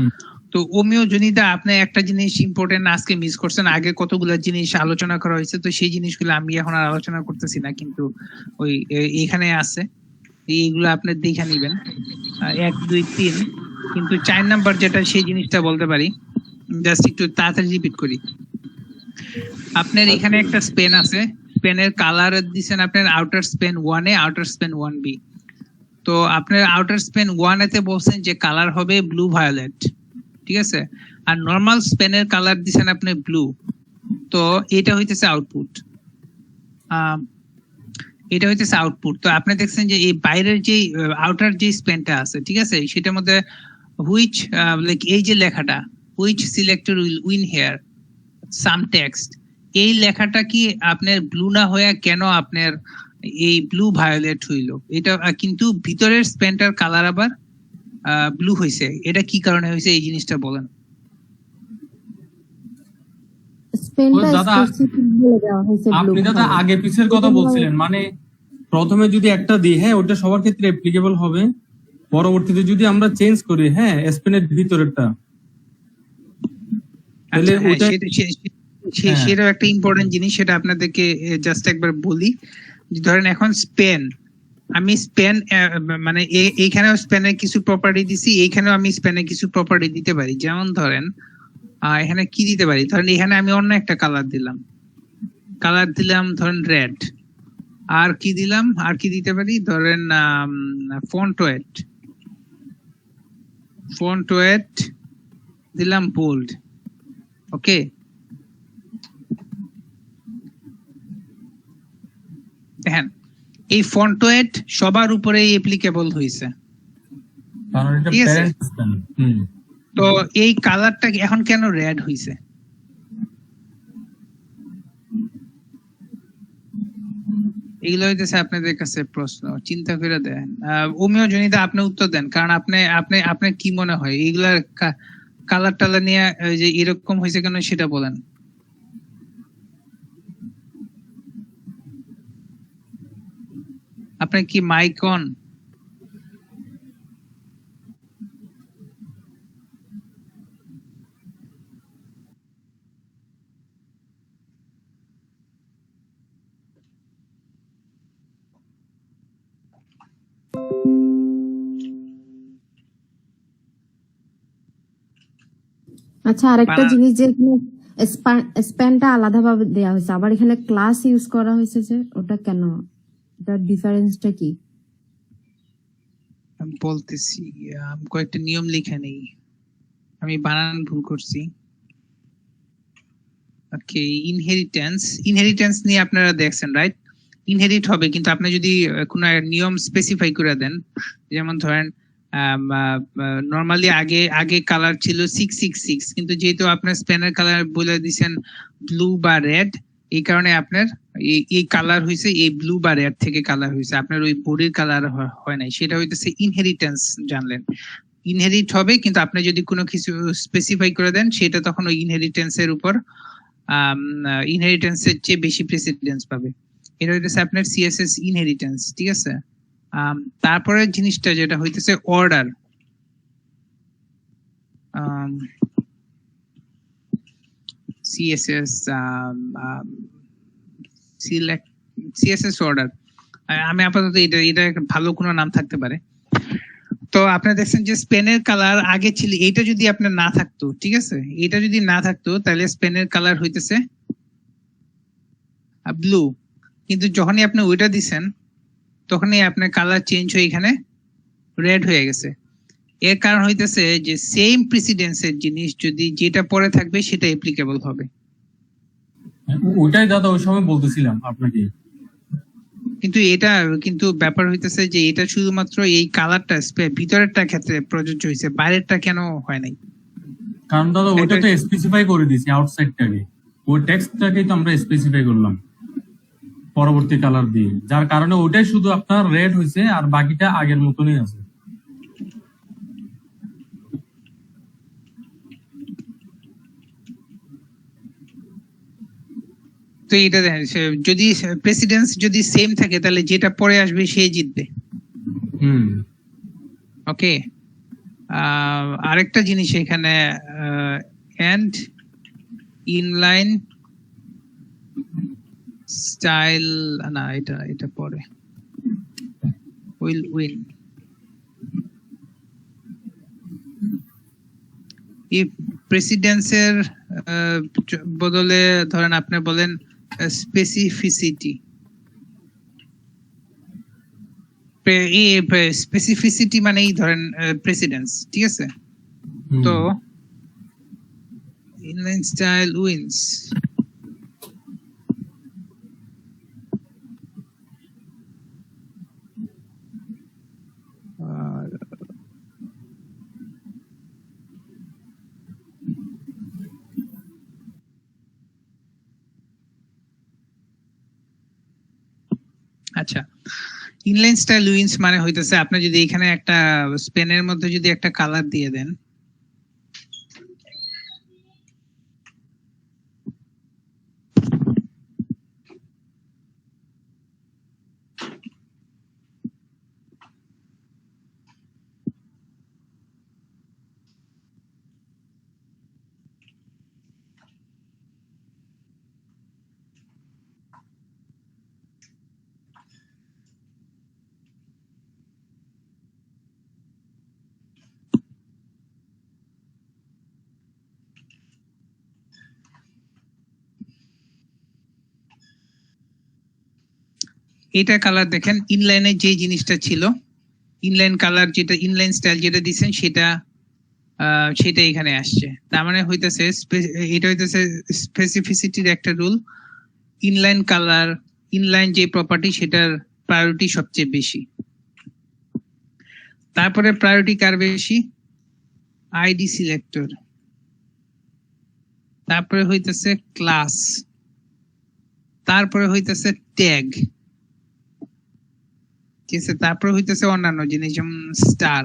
তো ওমিও জনিতা আপনি একটা জিনিস ইম্পর্টেন্ট আজকে মিস করছেন, আগে কতগুলো জিনিস আলোচনা করা হয়েছে, তো সেই জিনিসগুলো আমি এখন আর আলোচনা করতেছি না, কিন্তু ওই এখানে আছে, এইগুলো আপনি দেখে নিবেন 1 2 3। কিন্তু 4 নাম্বার যেটা সেই জিনিসটা বলতে পারি, জাস্ট একটু তাড়াতাড়ি রিপিট করি। আপনার এখানে একটা স্পেন আছে, স্পেনের কালার দিছেন আপনার আউটার স্পেন 1 এ, আউটার স্পেন 1 বি। তো আপনার আউটার স্পেন 1 এতে বলছেন যে কালার হবে ব্লু ভায়োলেট, ঠিক আছে? আর নরমাল স্পেনের কালার দিছেন আপনি ব্লু। তো এটা হইতেছে আউটপুট, এটা হইতেছে আউটপুট। তো আপনি দেখছেন যে এই বাইরের যে আউটার যে স্পেনটা আছে, ঠিক আছে, সেটার মধ্যে হুইচ লাইক এই যে লেখাটা which selector will win here some text, এই লেখাটা কি আপনার ব্লু না হয়ে কেন আপনার এই ব্লু ভায়োলেট হইলো? এটা কিন্তু ভিতরের স্পেনটার কালার আবার ব্লু হইছে, এটা কি কারণে হইছে এই জিনিসটা বলেন। স্পেনটা দাদা, স্পেসিফিক বলে দেওয়া হয়েছে ব্লু। আপনি দাদা আগে পিছের কথা বলছিলেন, মানে প্রথমে যদি একটা দিই, হ্যাঁ ওটা সবার ক্ষেত্রে অ্যাপ্লিকেবল হবে, পরবর্তীতে যদি আমরা চেঞ্জ করি, হ্যাঁ স্পেনের ভিতরেরটা, তাহলে আচ্ছা, হ্যাঁ, ওটা হ্যাঁ। সেটাও একটা ইম্পর্টেন্ট জিনিস, সেটা আপনাদেরকে জাস্ট একবার বলি। ধরেন এখন স্পেন, আমি স্পেন মানে এইখানেও স্পেনের কিছু প্রপার্টি দিছি, এইখানেও আমি স্পেনের কিছু প্রপার্টি দিতে পারি। যেমন ধরেন এখানে কি দিতে পারি, ধরেন এখানে আমি অন্য একটা কালার দিলাম ধরেন রেড। আর কি দিলাম, আর কি দিতে পারি, ধরেন ফন্ট ওয়েট দিলাম বোল্ড। ওকে, দেখেন এই ফন্ট ওয়েট সবার উপরে অ্যাপ্লিকেবল হয়েছে, কারণ এটা ঠিক আছে? Parent Spain. তো এই কালারটা এখন কেন রেড হইছে? এগুলো হইতেছে আপনাদের কাছে প্রশ্ন, চিন্তা করে দেন। ওমিও জনিতা আপনি উত্তর দেন, কারণ আপনার কি মনে হয় এইগুলা কালার টালার নিয়ে যে এরকম হয়েছে কেন সেটা বলেন। আপনার কি মাইক অন? আচ্ছা, আরেকটা বানান- জিনিস যে স্প্যানটা আলাদা ভাবে দেওয়া হয়েছে, আবার এখানে ক্লাস ইউজ করা হয়েছে, যে ওটা কেন, এটার ডিফারেন্সটা কি? আমি বলতেছি, কয়েকটা নিয়ম লিখে নেই, আমি বানান ভুল করছি। ওকে, ইনহেরিটেন্স নিয়ে আপনারা দেখছেন, রাইট? ইনহেরিট হবে, কিন্তু আপনি যদি কোনো নিয়ম স্পেসিফাই করে দেন, যেমন ধরেন নরমালি আগে কালার ছিল 666, কিন্তু যেহেতু আপনার স্প্যানের কালার বলে দিয়েছেন ব্লু বা রেড, এই কারণে আপনার এই কালার হয়েছে, এই ব্লু বা রেড থেকে কালার হয়েছে, আপনার ওই বডির কালার হয় নাই, সেটা হইতেছে ইনহেরিটেন্স। জানলেন, ইনহেরিট হবে, কিন্তু আপনি যদি কোনো কিছু স্পেসিফাই করে দেন, সেটা তখন ওই ইনহেরিটেন্সের উপর ইনহেরিটেন্সের চেয়ে বেশি প্রেসিডেন্স পাবে। এটা হইতেছে আপনার সিএসএস ইনহেরিটেন্স, ঠিক আছে? তারপরে জিনিসটা যেটা হইতেছে অর্ডার। সিএসএস সিএসএস অর্ডার, আমি আপাতত এটা একটা ভালো কোনো নাম থাকতে পারে। তো আপনারা দেখছেন যে স্পেনের কালার আগে ছিল, এটা যদি আপনার না থাকতো, ঠিক আছে, এটা যদি না থাকতো তাহলে স্পেনের কালার হইতেছে ব্লু, কিন্তু যখনই আপনি ওইটা দিছেন তখনই আপনার কালার চেঞ্জ হয়ে এখানে রেড হয়ে গেছে। এর কারণ হইতেছে যে সেম প্রেসিডেন্সের জিনিস যদি যেটা পরে থাকবে সেটা অ্যাপ্লিকেবল হবে। ওইটাই দাদা ওই সময় বলতেছিলাম আপনাকে। কিন্তু ব্যাপার হইতেছে যে এটা শুধুমাত্র এই কালারটা ভিতরেরটা ক্ষেত্রে প্রযোজ্য হয়েছে, বাইরেরটা কেন হয় নাই? কারণ দাদা ওইটা তো স্পেসিফাই করে দিয়েছি আউটসাইডটাকে, ওই টেক্সটটাকেই তো আমরা স্পেসিফাই করলাম পরবর্তী কালার দিয়ে, যার কারণে ওইটাই শুধু আপনার রেড হয়েছে আর বাকিটা আগের মতনই আছে। তো এটা দেখেন, যদি প্রেসিডেন্স যদি সেম থাকে তাহলে যেটা পরে আসবে সে জিতবে। ওকে, আরেকটা জিনিস এখানে, এন্ড ইনলাইন স্টাইল, না এটা পরে উইল উইন ইফ প্রেসিডেন্সের বদলে ধরেন আপনি বলেন স্পেসিফিসিটি। স্পেসিফিসিটি মানেই ধরেন প্রেসিডেন্স, ঠিক আছে? তো ইনলাইন স্টাইল উইন্স, আচ্ছা, ইনলাইন স্টাইল উইন্স মানে হইতেছে আপনি যদি এখানে একটা স্পেনের মধ্যে যদি একটা কালার দিয়ে দেন, এটা কালার দেখেন, ইনলাইনে যে জিনিসটা ছিল, ইনলাইন কালার যেটা, ইনলাইন স্টাইল যেটা দিচ্ছেন সেটা এখানে আসছে। তার মানে হইতেছে এটা হইতেছে স্পেসিফিসিটির একটা রুল। ইনলাইন কালার, ইনলাইন যে প্রপার্টি সেটার প্রায়োরিটি সবচেয়ে বেশি। তারপরে প্রায়োরিটি কার বেশি? আইডি সিলেক্টর, তারপরে হইতেছে ক্লাস, তারপরে হইতেছে ট্যাগ, ঠিক আছে, তারপরে হইতেছে অন্যান্য জিনিস যেমন স্টার।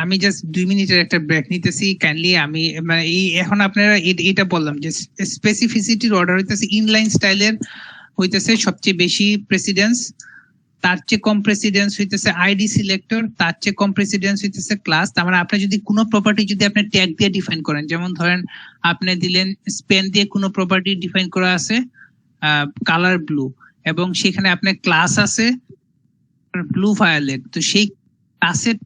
আমি জাস্ট 2 মিনিটের একটা ব্রেক নিতেছি কাইন্ডলি। আমি মানে এখন আপনারা এটা বললাম যে স্পেসিফিসিটির অর্ডার হইতেছে ইনলাইন স্টাইলের হইতেছে সবচেয়ে বেশি প্রেসিডেন্স, তার চেয়ে কম প্রেসিডেন্স হইতেছে আইডি সিলেক্টর, তার চেয়ে কম প্রেসিডেন্স হইতেছে ক্লাস। তার মানে আপনি যদি কোনো প্রপার্টি যদি আপনি ট্যাগ দিয়ে ডিফাইন করেন, যেমন ধরেন আপনি দিলেন স্পেন দিয়ে কোনো প্রপার্টি ডিফাইন করা আছে কালার ব্লু, এবং সেখানে আপনার ক্লাস আছে ব্লু ভায়োলেট, তো সেই ক্লাসের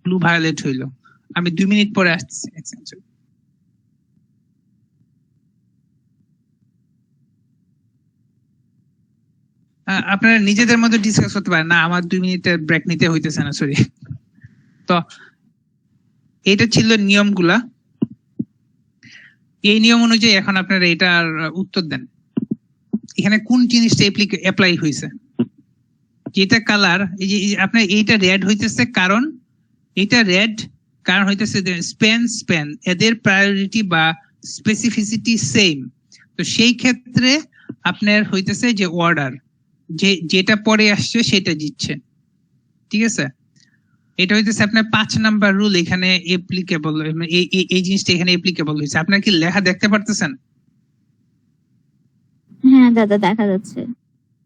ব্লু ভায়োলেট হইলো। আমি 2 মিনিট পরে আসছি। আপনারা নিজেদের মধ্যে ডিসকাস করতে পারেন না, আমার 2 মিনিটের ব্রেক নিতে হইতেছে না, সরি। তো এটা ছিল নিয়মগুলা। এই নিয়ম অনুযায়ী এখন আপনারা এটার উত্তর দেন। এখানে কোন জিনিসটা অ্যাপ্লাই হয়েছে? যেটা কালার, এই যে আপনার এইটা রেড হইতেছে, কারণ এটা রেড কারণ হইতেছে স্প্যান এদের প্রায়োরিটি বা স্পেসিফিসিটি সেম। তো সেই ক্ষেত্রে আপনার হইতেছে যে অর্ডার, যেটা পরে আসছে সেটা দিচ্ছে, ঠিক আছে? এটা হইতেছে আপনার 5 নাম্বার রুল এখানে অ্যাপ্লিকেবল, এই জিনিসটা এখানে অ্যাপ্লিকেবল হয়েছে। আপনার কি লেখা দেখতে পারতেছেন? হ্যাঁ দাদা দেখা যাচ্ছে।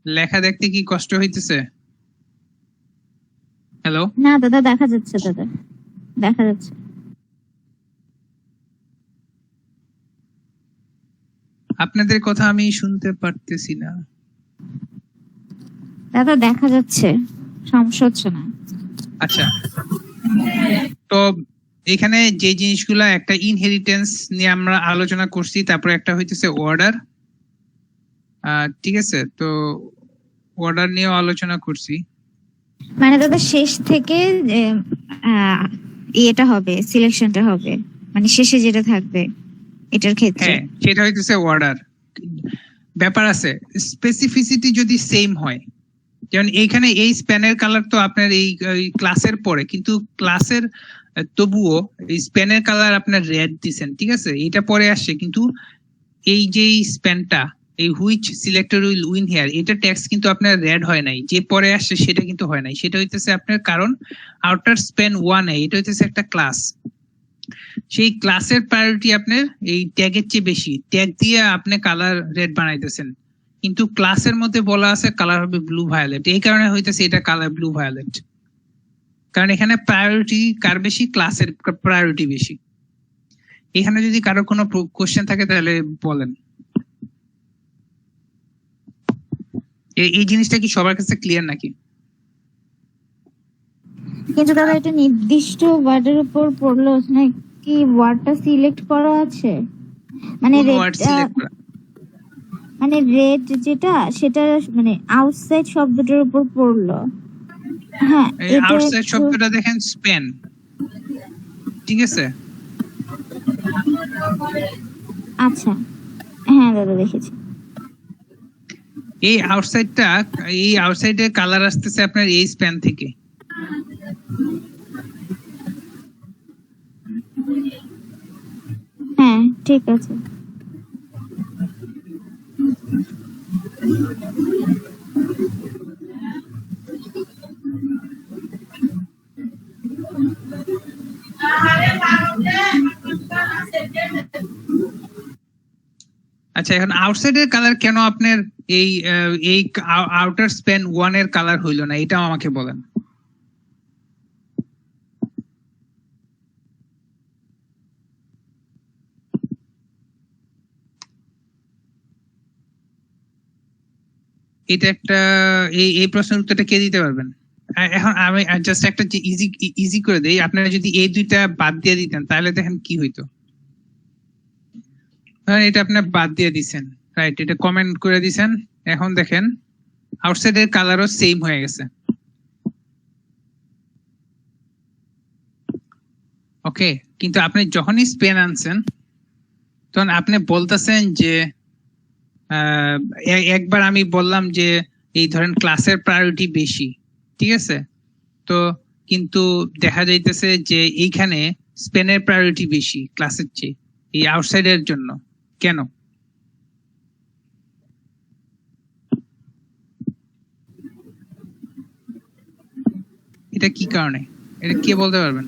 লেখা দেখতে কি কষ্ট হইতেছে? হ্যালো? না দাদা দেখা যাচ্ছে, দাদা দেখা যাচ্ছে। আপনাদের কথা আমি শুনতে পারতেছি না। দাদা দেখা যাচ্ছে, সমস্যা হচ্ছে না। আচ্ছা, তো এখানে যে জিনিসগুলা, একটা ইনহেরিটেন্স নিয়ে আমরা আলোচনা করছি, তারপর একটা হইতেছে অর্ডার, ঠিক আছে? তো অর্ডার নিয়েও আলোচনা করছি। মানে দাদা শেষ থেকে এটা হবে, সিলেকশনটা হবে, মানে শেষে যেটা থাকবে এটার ক্ষেত্রে। হ্যাঁ, সেটা হইতেছে অর্ডার। ব্যাপার আছে, স্পেসিফিসিটি যদি সেম হয়, যেমন এইখানে এই স্প্যানের কালার তো আপনার এই ক্লাসের পরে, কিন্তু ক্লাসের তবুও এই স্প্যানের কালার আপনার রেড দিছেন, ঠিক আছে? এটা পরে আসছে, কিন্তু এই যে স্প্যানটা, এই which selector will win here, এটা টেক্সট কিন্তু আপনার রেড হয় নাই, যে পরে আসছে সেটা কিন্তু হয় নাই। সেটা হইতেছে আপনার কারণ আউটার স্প্যান 1 এটা হইতেছে একটা ক্লাস, সেই ক্লাসের প্রায়োরিটি আপনার এই ট্যাগের চেয়ে বেশি। ট্যাগ দিয়ে আপনি কালার রেড বানাইতেছেন, কিন্তু ক্লাসের মধ্যে বলা আছে কালার হবে ব্লু ভায়োলেট, এই কারণে হইতেছে এটা কালার ব্লু ভায়োলেট। কারণ এখানে প্রায়োরিটি কার বেশি? ক্লাসের প্রায়োরিটি বেশি। এখানে যদি কারো কোনো কোশ্চেন থাকে তাহলে বলেন। এই জিনিসটা কি সবার কাছে ক্লিয়ার নাকি? কিন্তু দাদা এটা নির্দিষ্ট ওয়ার্ডের উপর পড়লো নাকি ওয়ার্ডটা সিলেক্ট করা আছে? মানে মানে রেড যেটা, সেটা মানে আউটসাইড শব্দটার উপর পড়লো। হ্যাঁ, এটা আউটসাইড শব্দটা দেখেন স্প্যান, ঠিক আছে? আচ্ছা হ্যাঁ দাদা দেখেছি। এই আউটসাইডের কালার আসতেছে আপনার এই স্প্যান থেকে। হ্যাঁ ঠিক আছে। আচ্ছা, এখন আউটসাইডের কালার কেন আপনার এই আউটার স্প্যান 1 এর কালার হইলো না, এটাও আমাকে বলেন। এটা একটা এই প্রশ্নের উত্তরটা কে দিতে পারবেন? এখন আমি জাস্ট একটা ইজি করে দেই। আপনারা যদি এই দুইটা বাদ দিয়ে দিতেন তাহলে দেখেন কি হইতো। এটা আপনি বাদ দিয়ে দিছেন, রাইট? এটা কমেন্ট করে দিছেন। এখন দেখেন আউটসাইডের কালারও সেম হয়ে গেছে। ওকে, কিন্তু আপনি যখনই স্পেন আনছেন তখন আপনি বলতেছেন যে একবার আমি বললাম যে এই ধরেন ক্লাসের প্রায়োরিটি বেশি, ঠিক আছে? তো কিন্তু দেখা যাইতেছে যে এইখানে স্পেনের প্রায়োরিটি বেশি ক্লাসের চেয়ে, এই আউটসাইডের জন্য। কেন? এটা কি কারণে? এটা কে বলতে পারবেন?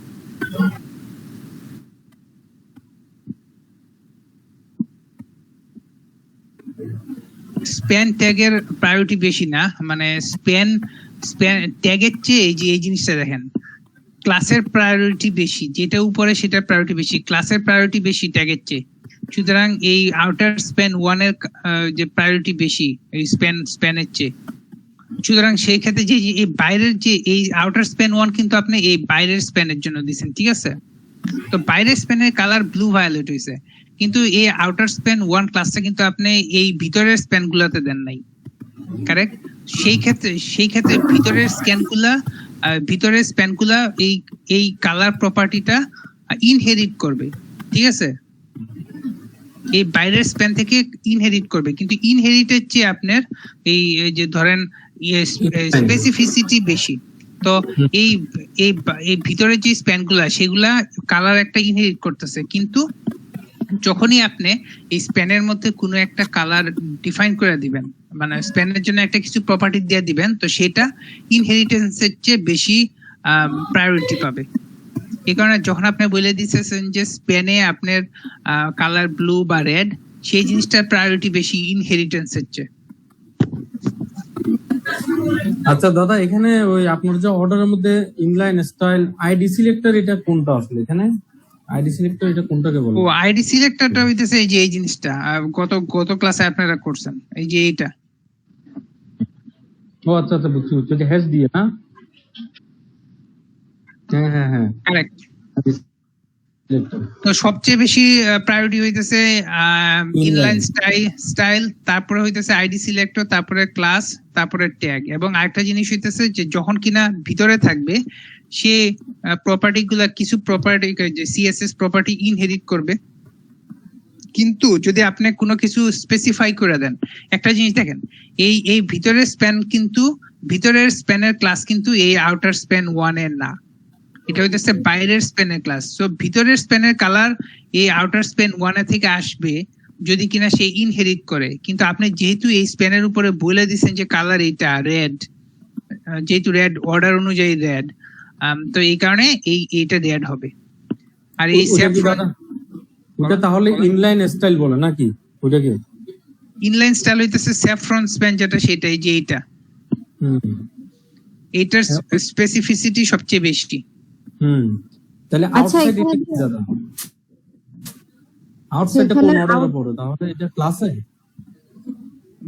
স্প্যান ট্যাগের প্রায়োরিটি বেশি না, মানে স্প্যান ট্যাগের চেয়ে এই জিনিসটা দেখেন, ক্লাসের প্রায়োরিটি বেশি, যেটা উপরে সেটার প্রায়োরিটি বেশি, ক্লাসের প্রায়োরিটি বেশি ট্যাগের চেয়ে। সুতরাং এই আউটার স্প্যান 1 এর যে প্রায়োরিটি বেশি এই স্প্যানের চেয়ে। সুতরাং সেই ক্ষেত্রে যে যে এই বাইরের যে এই আউটার স্প্যান 1 কিন্তু আপনি এই বাইরের স্প্যানের জন্য দিবেন, ঠিক আছে? তো বাইরের স্প্যানের কালার ব্লু ভায়োলেট হইছে, কিন্তু এই আউটার স্প্যান 1 ক্লাসটা কিন্তু আপনি এই ভিতরের স্প্যান গুলাতে দেন নাই, কারেক্ট? সেই ক্ষেত্রে ভিতরের স্প্যান গুলা এই কালার প্রপার্টিটা ইনহেরিট করবে, ঠিক আছে? এই বাইরের স্প্যান থেকে ইনহেরিট করবে, কিন্তু ইনহেরিটের চেয়ে আপনার এই যে ধরেন স্পেসিফিসিটি বেশি। তো এই এই এই ভিতরের যে স্প্যান গুলা সেগুলা কালার একটা ইনহেরিট করতেছে, কিন্তু যখনই আপনি এই স্প্যানের মধ্যে কোনো একটা কালার ডিফাইন করে দিবেন, মানে স্প্যানের জন্য একটা কিছু প্রপার্টি দিয়ে দিবেন, তো সেটা ইনহেরিটেন্সের চেয়ে বেশি প্রায়োরিটি পাবে। এই কারণে যখন আপনি বলে দিচ্ছেন যে স্প্যানে আপনার কালার ব্লু বা রেড, সেই জিনিসটার প্রায়োরিটি বেশি ইনহেরিটেন্সের চেয়ে। আচ্ছা দাদা, এখানে ওই আপনার যে অর্ডারের মধ্যে ইনলাইন স্টাইল আইডি সিলেক্টর, এটা কোনটা আসলে? এখানে আইডি সিলেক্টর এটা কোনটাকে বলে? ও আইডি সিলেক্টরটা হইতেছে এই যে এই জিনিসটা গত ক্লাসে আপনারা করছেন, এই যে এইটা। ও আচ্ছা আচ্ছা, বুঝছি বুঝছি, যে হ্যাশ দিয়ে না? হ্যাঁ হ্যাঁ হ্যাঁ, কারেক্ট। তো সবচেয়ে বেশি প্রায়োরিটি হইতেছে ইনলাইন স্টাইল, তারপরে হইতেছে আইডি সিলেক্টর, তারপরে ক্লাস, তারপরে ট্যাগ। এবং আরেকটা জিনিস হইতেছে যে যখন কিনা ভিতরে থাকবে সে প্রপার্টি গুলা, কিছু প্রপার্টি যে সিএসএস প্রপার্টি ইনহেরিট করবে, কিন্তু যদি আপনি কোনো কিছু স্পেসিফাই করে দেন, একটা জিনিস দেখেন, এই ভিতরের স্প্যান কিন্তু ভিতরের স্প্যানের ক্লাস কিন্তু এই আউটার স্প্যান 1 এর না, এটা হইতেছে বাইরের স্প্যানের ক্লাস। সো ভিতরের স্প্যানের কালার এই আউটার স্প্যান 1 এর থেকে আসবে যদি কিনা সে ইনহেরিট করে, কিন্তু আপনি যেহেতু এই স্প্যানের উপরে বলে দিচ্ছেন যে কালার এটা রেড, যেহেতু রেড অর্ডার অনুযায়ী রেড, তো এই কারণে এইটা রেড হবে। আর এই ওটা তাহলে ইনলাইন স্টাইল বলে নাকি? ওটা কি ইনলাইন স্টাইল হইতেছে স্যাফরন স্প্যান, যেটা সেটাই যে এইটা, এইটার স্পেসিফিসিটি সবচেয়ে বেশি। তাহলে আউটসাইড এটা কি দাদা? আউটসাইডটা কোন অর্ডারে পড়ে তাহলে? এটা ক্লাসে?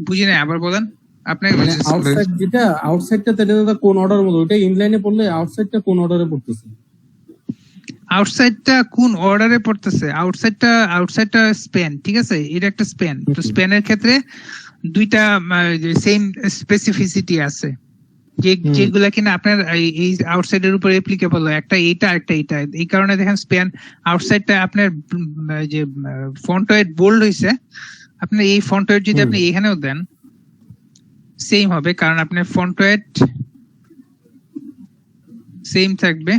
বুঝি না, আবার বলেন আপনি। আউটসাইড যেটা, আউটসাইডটা তাহলে দাদা কোন অর্ডারের মধ্যে? ওটা ইনলাইনে পড়লে আউটসাইডটা কোন অর্ডারে পড়তেছে? আউটসাইডটা কোন অর্ডারে পড়তেছে? আউটসাইডটা স্প্যান, ঠিক আছে? এটা একটা স্প্যান। তো স্প্যানের ক্ষেত্রে দুইটা সেম স্পেসিফিসিটি আছে, যেগুলা কিনা আপনার এই আউটসাইডের উপর অ্যাপ্লিকেবল হয়, একটা এইটা একটা এইটা। এই কারণে দেখেন স্প্যান আউটসাইডটা আপনার যে ফন্টয়েড বোল্ড হইছে, আপনি এই ফন্টয়েড যদি আপনি এখানেও দেন সেম হবে, কারণ আপনার ফন্টয়েড সেম থাকবে,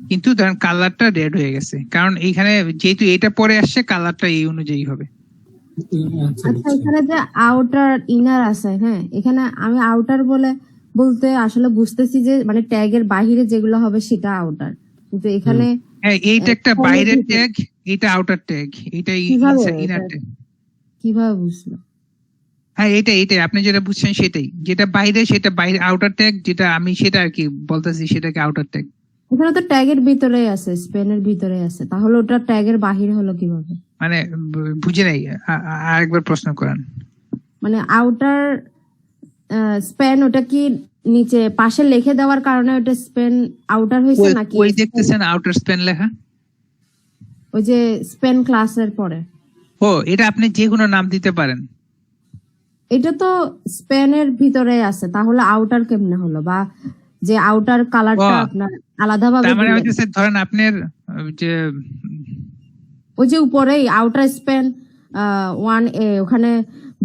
কিন্তু ধরেন কালারটা রেড হয়ে গেছে, কারণ এইখানে যেহেতু এটা পরে আসছে কালারটা এই অনুযায়ী হবে। আচ্ছা, এখানে যে আউটার ইনার আছে, হ্যাঁ, এখানে আমি আউটার বলতে আসলে বুঝতেছি যে মানে ট্যাগের বাহিরে যেগুলো হবে সেটা আউটার, কিন্তু এখানে হ্যাঁ এইটা একটা বাইরের ট্যাগ, এটা আউটার ট্যাগ, এটা ইনার ট্যাগ। কিভাবে বুঝলো? হ্যাঁ এইটাই আপনি যেটা বুঝছেন সেটাই, যেটা বাইরে সেটা বাইরে আউটার ট্যাগ, যেটা আমি সেটা আর কি বলতেছি সেটাকে আউটার ট্যাগ। ওখানে তো ট্যাগের ভিতরেই আছে, স্পেনের ভিতরে আছে, তাহলে ওটা ট্যাগের বাহিরে হলো কিভাবে? মানে বুঝে নাই, আরেকবার প্রশ্ন করেন। মানে আউটার স্পেন ওটা কি নিচে পাশে লিখে দেওয়ার কারণে ওটা স্পেন আউটার হয়েছে নাকি? ওই দেখতেছেন আউটার স্প্যান লেখা, ওই যে স্পেন ক্লাসের পরে। ও এটা আপনি যে কোনো নাম দিতে পারেন। এটা তো স্পেনের ভিতরে আছে, তাহলে আউটার কেমনে হলো? বা যে আউটার কালারটা আপনার আলাদাভাবে, তার মানে হচ্ছে ধরেন আপনার যে ওই যে উপরেই আউটার স্পেন 1A ওখানে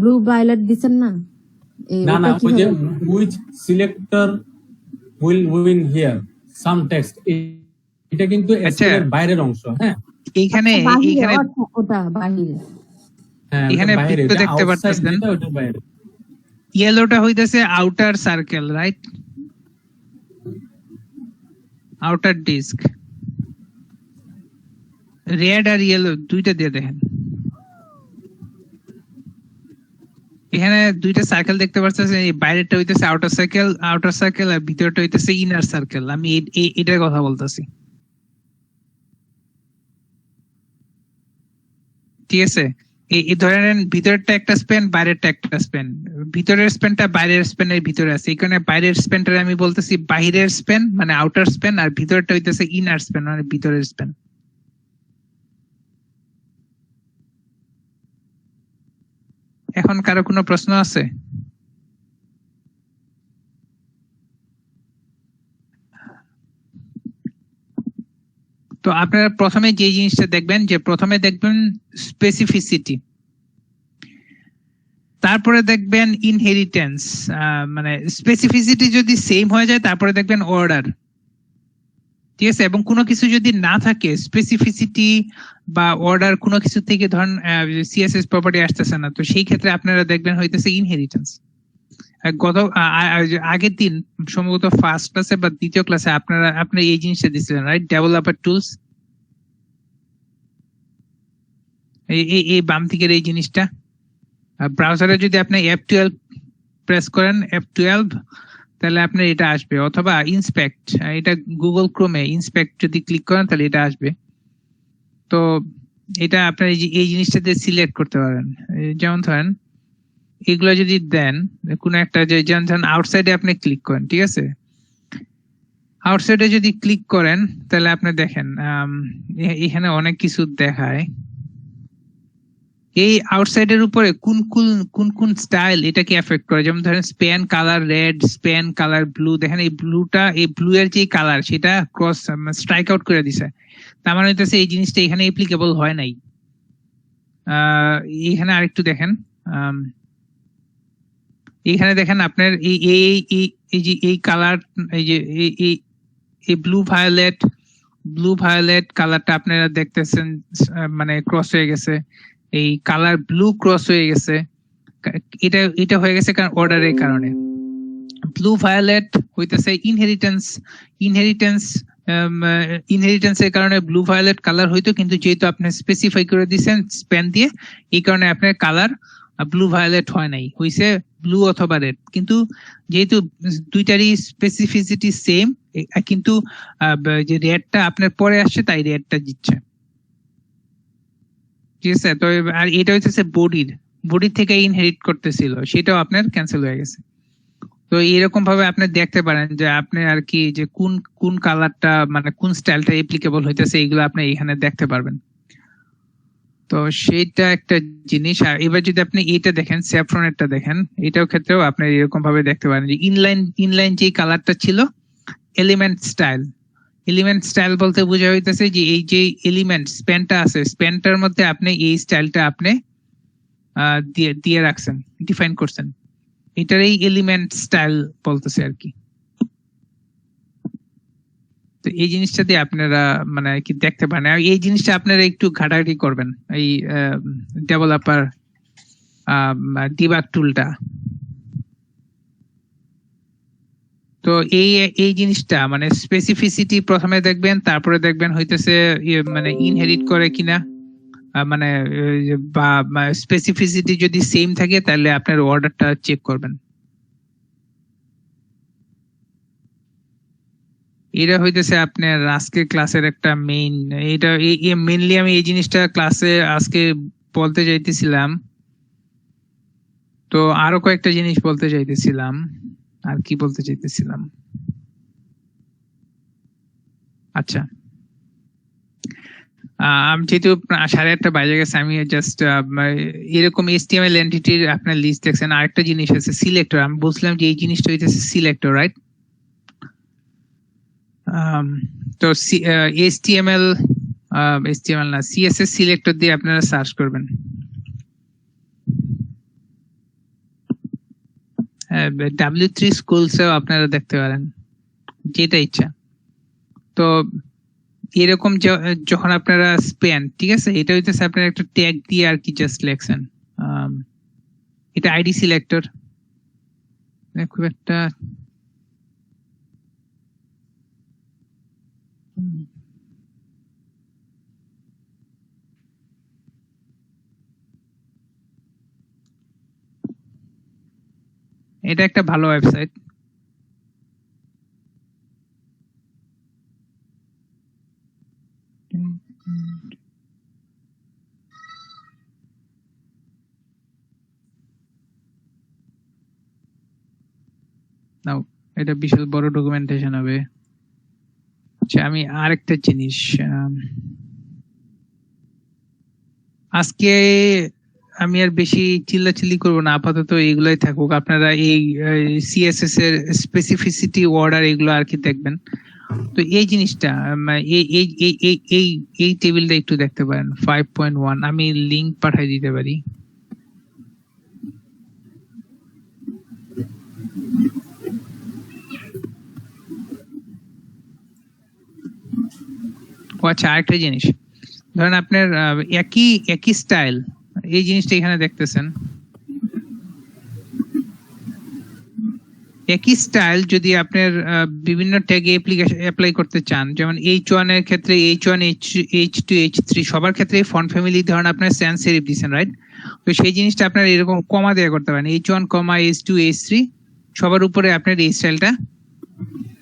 ব্লু ভায়োলেট দিবেন না? না না, ওই যে which selector will win here some text, এটা কিন্তু স্পেনের বাইরের অংশ। হ্যাঁ এইখানে ওটা বাহিরে, হ্যাঁ এখানে বৃত্ত দেখতে পাচ্ছেন, ওটা বাইরে। ইয়েলোটা হইতাছে outer circle, right? Outer disc. Red আর ইয়েলো দুইটা দিয়ে দেখেন, এখানে দুইটা সার্কেল দেখতে পাচ্ছেন, এই বাইরেটা হইতেছে আউটার সার্কেল আর ভিতরটা হইতেছে ইনার সার্কেল। আমি এটার কথা বলতেছি, ঠিক আছে? এই ধরেন ভিতরেরটা একটা স্পেন, বাইরেরটা একটা স্পেন, ভিতরের স্পেনটা বাইরের স্পেনের ভিতরে আছে, এই কারণে বাইরের স্পেনটা আমি বলতেছি বাইরের স্পেন মানে আউটার স্পেন, আর ভিতরটা হইতেছে ইনার স্পেন মানে ভিতরের স্পেন। এখন কারো কোনো প্রশ্ন আছে? তো আপনারা প্রথমে যে জিনিসটা দেখবেন, যে প্রথমে দেখবেন স্পেসিফিসিটি, তারপরে দেখবেন ইনহেরিটেন্স, মানে স্পেসিফিসিটি যদি সেম হয়ে যায় তারপরে দেখবেন অর্ডার, ঠিক আছে? এবং কোনো কিছু যদি না থাকে, স্পেসিফিসিটি বা অর্ডার কোনো কিছু থেকে ধরেন সিএসএস প্রপার্টি আসতেছে না, তো সেই ক্ষেত্রে আপনারা দেখবেন হইতেছে ইনহেরিটেন্স। আগের দিন সম্ভবত ফার্স্ট ক্লাসে বা দ্বিতীয় ক্লাসে আপনি এই জিনিসটা দিয়েছিলেন, রাইট? ডেভেলপার টুলস, এই বাম দিকের এই জিনিসটা। ব্রাউজারে যদি আপনি F12 প্রেস করেন, F12, তাহলে আপনার এটা আসবে, অথবা ইন্সপেক্ট, এটা গুগল ক্রোমে ইন্সপেক্ট যদি ক্লিক করেন তাহলে এটা আসবে। তো এটা আপনার এই জিনিসটা দিয়ে সিলেক্ট করতে পারেন। যেমন ধরেন এগুলো যদি দেন কোন একটা, যে যেমন ধরেন আউটসাইডে আপনি ক্লিক করেন, ঠিক আছে? আউটসাইডে যদি ক্লিক করেন তাহলে আপনি দেখেন এখানে অনেক কিছু দেখায়। এই আউটসাইডের উপরে কোন কোন স্টাইল এটাকে এফেক্ট করে, যেমন ধরেন span colour red, span colour blue, দেখেন এই ব্লু এর যে কালার সেটা ক্রস স্ট্রাইক আউট করে দিছে, তার মানে হইতেছে এই জিনিসটা এখানে অ্যাপ্লিকেবল হয় নাই। এখানে আরেকটু দেখেন, এখানে দেখেন আপনার এই যে এই কালার, এই যে এই ব্লু ভায়োলেট কালারটা আপনারা দেখতেছেন, মানে ক্রস হয়ে গেছে, এই কালার ব্লু ক্রস হয়ে গেছে, এটা হয়ে গেছে কারণ অর্ডারের কারণে। ব্লু ভায়োলেট হইতেছে ইনহেরিটেন্সের কারণে ব্লু ভায়োলেট কালার হইতো, কিন্তু যেহেতু আপনি স্পেসিফাই করে দিয়েছেন স্প্যান দিয়ে, এই কারণে আপনার কালার ব্লু ভায়োলেট হয় নাই, হইছে ব্লু অথবা রেড। কিন্তু যেহেতু দুইটারই স্পেসিফিসিটি সেম, কিন্তু যে রেডটা আপনার পরে আসছে তাই রেডটা জিতছে, ঠিক আছে? তো আর এটা হচ্ছে বডির থেকে ইনহেরিট করতেছিল, সেটাও আপনার ক্যান্সেল হয়ে গেছে। তো এরকম ভাবে আপনি দেখতে পারেন যে আপনি আর কি যে কোন কালারটা মানে কোন স্টাইলটা অ্যাপ্লিকেবল হইতেছে, এইগুলো আপনি এখানে দেখতে পারবেন। তো সেটা একটা জিনিস। আর এবার যদি আপনি এটা দেখেন, স্যাফরনেরটা দেখেন, এটাও ক্ষেত্রেও আপনি এরকম ভাবে দেখতে পারেন যে ইনলাইন যে কালারটা ছিল এলিমেন্ট স্টাইল বলতে বোঝা হইতেছে যে এই যে এলিমেন্ট স্প্যানটা আছে, স্প্যানটার মধ্যে আপনি এই স্টাইলটা আপনি দিয়ে রাখছেন, ডিফাইন করছেন, এটারই এলিমেন্ট স্টাইল বলতেছে আর কি। তো এই জিনিসটা দিয়ে আপনারা মানে কি দেখতে পারেন, আর এই জিনিসটা আপনারা একটু ঘাটাঘাটি করবেন, এই ডেভেলপার ডিবাগ টুলটা। তো এই জিনিসটা মানে স্পেসিফিসিটি প্রথমে দেখবেন, তারপরে দেখবেন হইতেছে মানে ইনহেরিট করে কিনা, মানে বা স্পেসিফিসিটি যদি সেম থাকে তাহলে আপনার অর্ডারটা চেক করবেন। এটা হইতেছে আপনার আজকে ক্লাসের একটা মেইন, এটা মেইনলি আমি এই জিনিসটা ক্লাসে আজকে বলতে চাইতেছিলাম। তো আরো কয়েকটা জিনিস বলতে চাইতেছিলাম, আর কি বলতে চাইতেছিলাম, আচ্ছা আমি যেহেতু 8:30 বাজে গেছে, আমি জাস্ট এরকম HTML এন্টিটির আপনার লিস্ট দেখছেন। আরেকটা জিনিস আছে সিলেক্টর, আমি বলছিলাম যে এই জিনিসটা হইতেছে সিলেক্টর, রাইট? তো HTML না, CSS সিলেক্টর দিয়ে আপনারা সার্চ করবেন। W3 স্কুলসেও আপনারা দেখতে পারেন, যেটা ইচ্ছা। তো এরকম যখন আপনারা স্প্যান, ঠিক আছে, এটা হইতেছে আপনারা একটা ট্যাগ দিয়ে আর কি জাস্ট লেখছেন, এটা আইডি সিলেক্টর, খুব একটা এটা একটা ভালো ওয়েবসাইট। নাও এটা বিশাল বড় ডকুমেন্টেশন হবে। আচ্ছা আমি আরেকটা জিনিস আজকে আমি আর বেশি চিল্লাচিল্লি করবো না, আপাতত এইগুলাই থাকুক। আপনারা এই সিএসএস এর স্পেসিফিসিটি অর্ডার এগুলো আর কি দেখবেন। তো এই জিনিসটা এই এই এই এই এই এই টেবিলটা একটু দেখতে পারেন 5.1, আমি লিংক পাঠিয়ে দিতে পারি। আচ্ছা আরেকটা জিনিস, ধরেন আপনার একই স্টাইল, এই জিনিসটা এখানে দেখতেছেন, একই স্টাইল যদি আপনার বিভিন্ন ট্যাগে অ্যাপ্লাই করতে চান, যেমন H1 এর ক্ষেত্রে H1 H2 H3 সবার ক্ষেত্রে ফন্ট ফ্যামিলি ধরেন আপনার sans serif দিবেন, রাইট? তো সেই জিনিসটা আপনার এরকম কমা দেয়া করতে পারেন, H1, H2 H3 সবার উপরে আপনার এই স্টাইলটা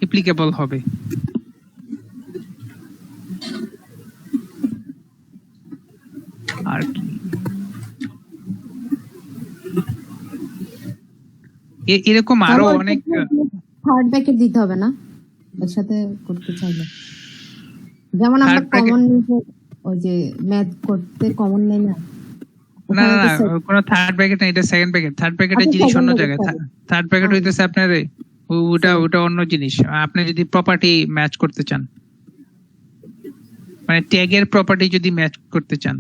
অ্যাপ্লিকেবল হবে। আর এরকম আরো অনেক থার্ড ব্র্যাকেট দিতে হবে না একসাথে করতে চাইলে, যেমন আমরা কমন ওই যে ম্যাথ করতে কমন নেই না, না না না কোনো থার্ড ব্র্যাকেট না, এটা সেকেন্ড ব্র্যাকেট। থার্ড ব্র্যাকেটের জিনিস অন্য জায়গায়, থার্ড ব্র্যাকেট হইতেছে আপনার ওটা অন্য জিনিস। আপনি যদি প্রপার্টি ম্যাচ করতে চান, মানে ট্যাগের প্রপার্টি যদি ম্যাচ করতে চান,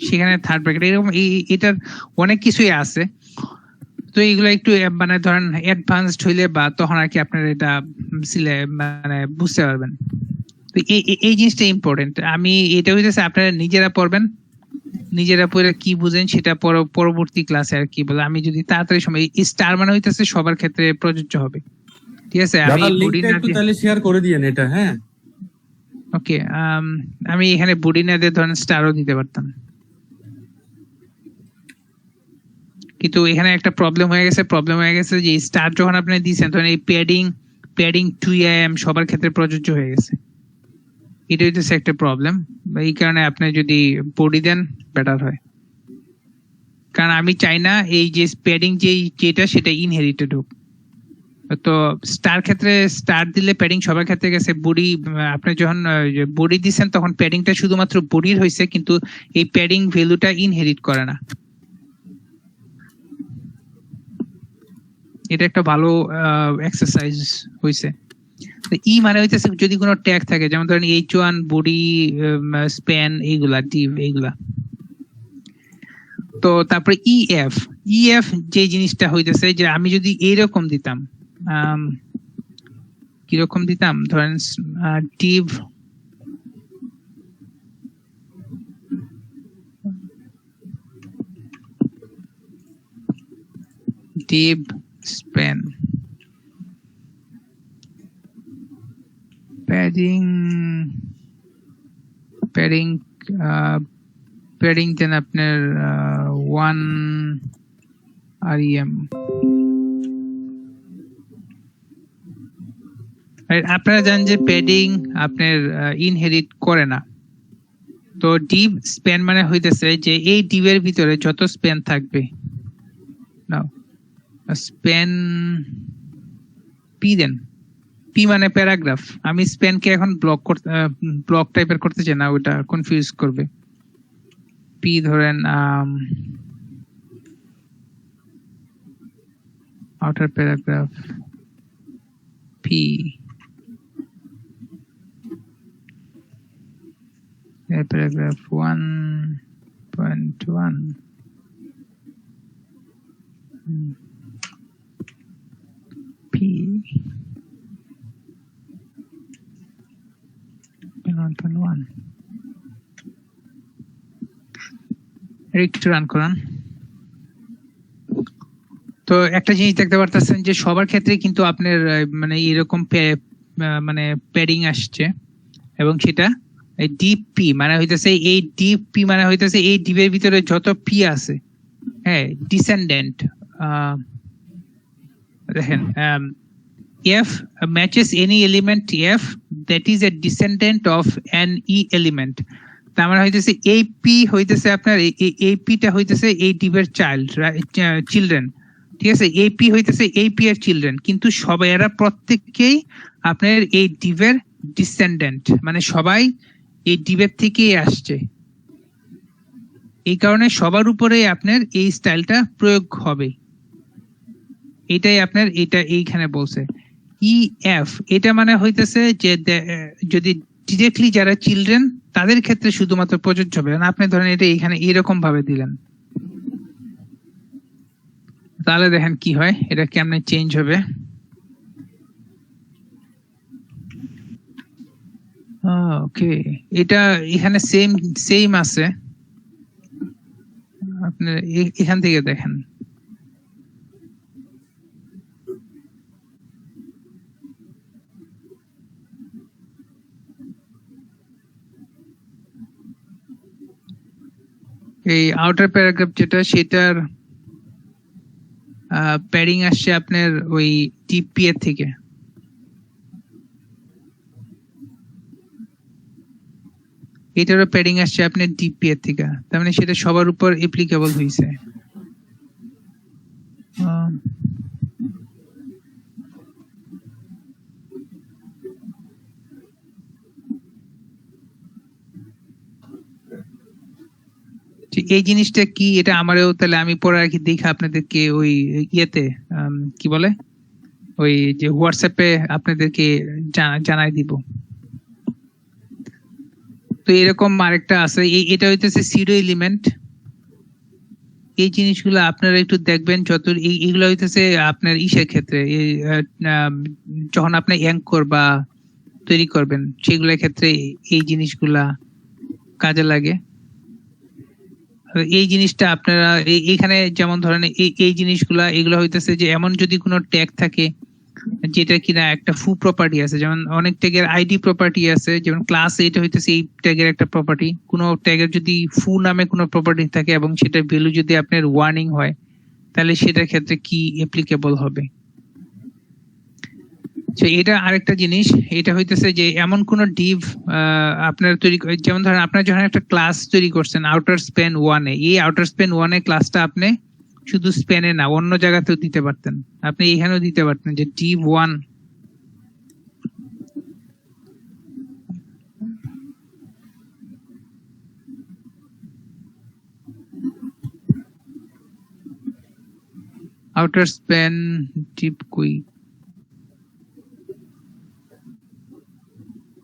সেখানে থার্ড ব্র্যাকেট এরকম এটার অনেক কিছুই আছে। তো এগুলো একটু মানে ধরেন অ্যাডভান্সড হইলে বা তখন আর কি আপনার এটা মানে বুঝতে পারবেন। তো এই জিনিসটা ইম্পর্টেন্ট। আমি এটা হইতেছে আপনারা নিজেরা পড়বেন, নিজেরা পড়ে কি বুঝেন সেটা পরবর্তী ক্লাসে আর কি বলে। আমি যদি তাড়াতাড়ি সময় স্টার মানে হইতেছে সবার ক্ষেত্রে প্রযোজ্য হবে, ঠিক আছে? আমি লিংকটা একটু তাহলে শেয়ার করে দিয়েন এটা, হ্যাঁ ওকে। আমি এখানে বডি না দিয়ে ধরেন স্টারও দিতে পারতাম, কিন্তু এখানে একটা প্রবলেম হয়ে গেছে যে স্টার যখন আপনি দিয়েছেন তখন এই প্যাডিং 2am সবার ক্ষেত্রে প্রযোজ্য হয়ে গেছে। এটা হইতেছে একটা প্রবলেম, এই কারণে আপনি যদি বডি দেন বেটার হয়, কারণ আমি চাই না এই যে প্যাডিং যেটা সেটা ইনহেরিটেড হোক। তো স্টার ক্ষেত্রে স্টার দিলে প্যাডিং সবার ক্ষেত্রে গেছে, বডি আপনি যখন বডি দিচ্ছেন তখন প্যাডিংটা শুধুমাত্র বডির হয়েছে, কিন্তু এই প্যাডিং ভ্যালুটা ইনহেরিট করে না। এটা একটা ভালো এক্সারসাইজ হইছে। ই মানে হইতেছে যদি কোনো ট্যাগ থাকে, যেমন ধরেন H1 বডি স্প্যান এইগুলা ডিভ এইগুলা। তো তারপরে EF যে জিনিসটা হইতেছে যে আমি যদি এইরকম দিতাম, কিরকম দিতাম, ধরেন ডিভ span padding দেন আপনার 1 rem। আপনারা জানেন যে প্যাডিং আপনার ইনহেরিট করে না। তো ডিভ স্প্যান মানে হইতেছে যে এই ডিভের ভিতরে যত স্প্যান থাকবে, নাও স্প্যান পি দেন, পি মানে প্যারাগ্রাফ। আমি স্প্যানকে এখন ব্লক টাইপের করতে চাই না, ওটা কনফিউজ করবে। পি ধরেন outer paragraph P, paragraph 1.1 P 1.1 একটু রান করান। তো একটা জিনিস দেখতে পারতেছেন যে সবার ক্ষেত্রে কিন্তু আপনার মানে এরকম মানে প্যাডিং আসছে, এবং সেটা ডিপ পি মানে হইতেছে এই ডিপ পি মানে হইতেছে এই ডিপের ভিতরে যত পি আছে, হ্যাঁ ডিসেন্ডেন্ট। দেখেন F matches any element F that is a descendant of an E element। তার মানে হইতেছে এই পি হইতেছে আপনার এই পিটা হইতেছে এই ডিপের চিলড্রেন, ঠিক আছে, এপি হইতেছে এপি এর চিলড্রেন, কিন্তু সবাই এরা প্রত্যেককেই আপনার এই ডিভের ডিসেন্ডেন্ট, মানে সবাই এই ডিভের থেকেই আসছে। এই কারণে সবার উপরে আপনার এই স্টাইলটা প্রয়োগ হবে। এটাই আপনার এটা এইখানে বলছে ইএফ, এটা মানে হইতেছে যে যদি ডিরেক্টলি যারা চিলড্রেন তাদের ক্ষেত্রে শুধুমাত্র প্রযোজ্য হবে। আপনি ধরেন এটা এখানে এরকম ভাবে দিলেন, তাহলে দেখেন কি হয়, এটা কেমনে চেঞ্জ হবে। ওকে, এটা এখানে সেম আছে, আপনি এখান থেকে দেখেন। এই আউটার প্যারাগ্রাফ যেটা, সেটার প্যাডিং আসছে আপনার ওই টিপি এর থেকে। এটারও প্যাডিং আসছে আপনার ডিপি এর থেকে, তার মানে সেটা সবার উপর অ্যাপ্লিকেবল হয়েছে। এই জিনিসটা কি, এটা আমারও তাহলে আমি পরে আর কি দেখে আপনাদেরকে ওই ইয়েতে কি বলে ওই যে হোয়াটসঅ্যাপে আপনাদেরকে জানাই দিব। তো এরকম আরেকটা আছে, এটা হইতেছে সিডো এলিমেন্ট। এই জিনিসগুলো আপনারা একটু দেখবেন, যত এইগুলো হইতেছে আপনার ইসের ক্ষেত্রে যখন আপনি অ্যাঙ্কর বা তৈরি করবেন সেগুলোর ক্ষেত্রে এই জিনিসগুলা কাজে লাগে। এই জিনিসটা আপনারা এইখানে যেমন ধরেন এই জিনিসগুলা, এগুলো হইতেছে যে এমন যদি কোনো ট্যাগ থাকে যেটা কিনা একটা ফু প্রপার্টি আছে, যেমন অনেক ট্যাগের আইডি প্রপার্টি আছে, যেমন ক্লাস এটা হইতেছে এই ট্যাগের একটা প্রপার্টি। কোনো ট্যাগের যদি ফু নামে কোনো প্রপার্টি থাকে এবং সেটা ভ্যালু যদি আপনার ওয়ার্নিং হয়, তাহলে সেটার ক্ষেত্রে কি অ্যাপ্লিকেবল হবে। এটা আরেকটা জিনিস, এটা হইতেছে যে এমন কোন ডিভ আপনার তৈরি, যেমন ধরেন আপনার যখন একটা ক্লাস তৈরি করছেন আউটার স্প্যান 1 এ, এই আউটার স্প্যান 1 এ ক্লাসটা আপনি শুধু স্প্যানে না অন্য জায়গাতেও দিতে পারতেন, আপনি এখানেও দিতে পারতেন যে ডিভ 1 আউটার স্প্যান ডিভ কই,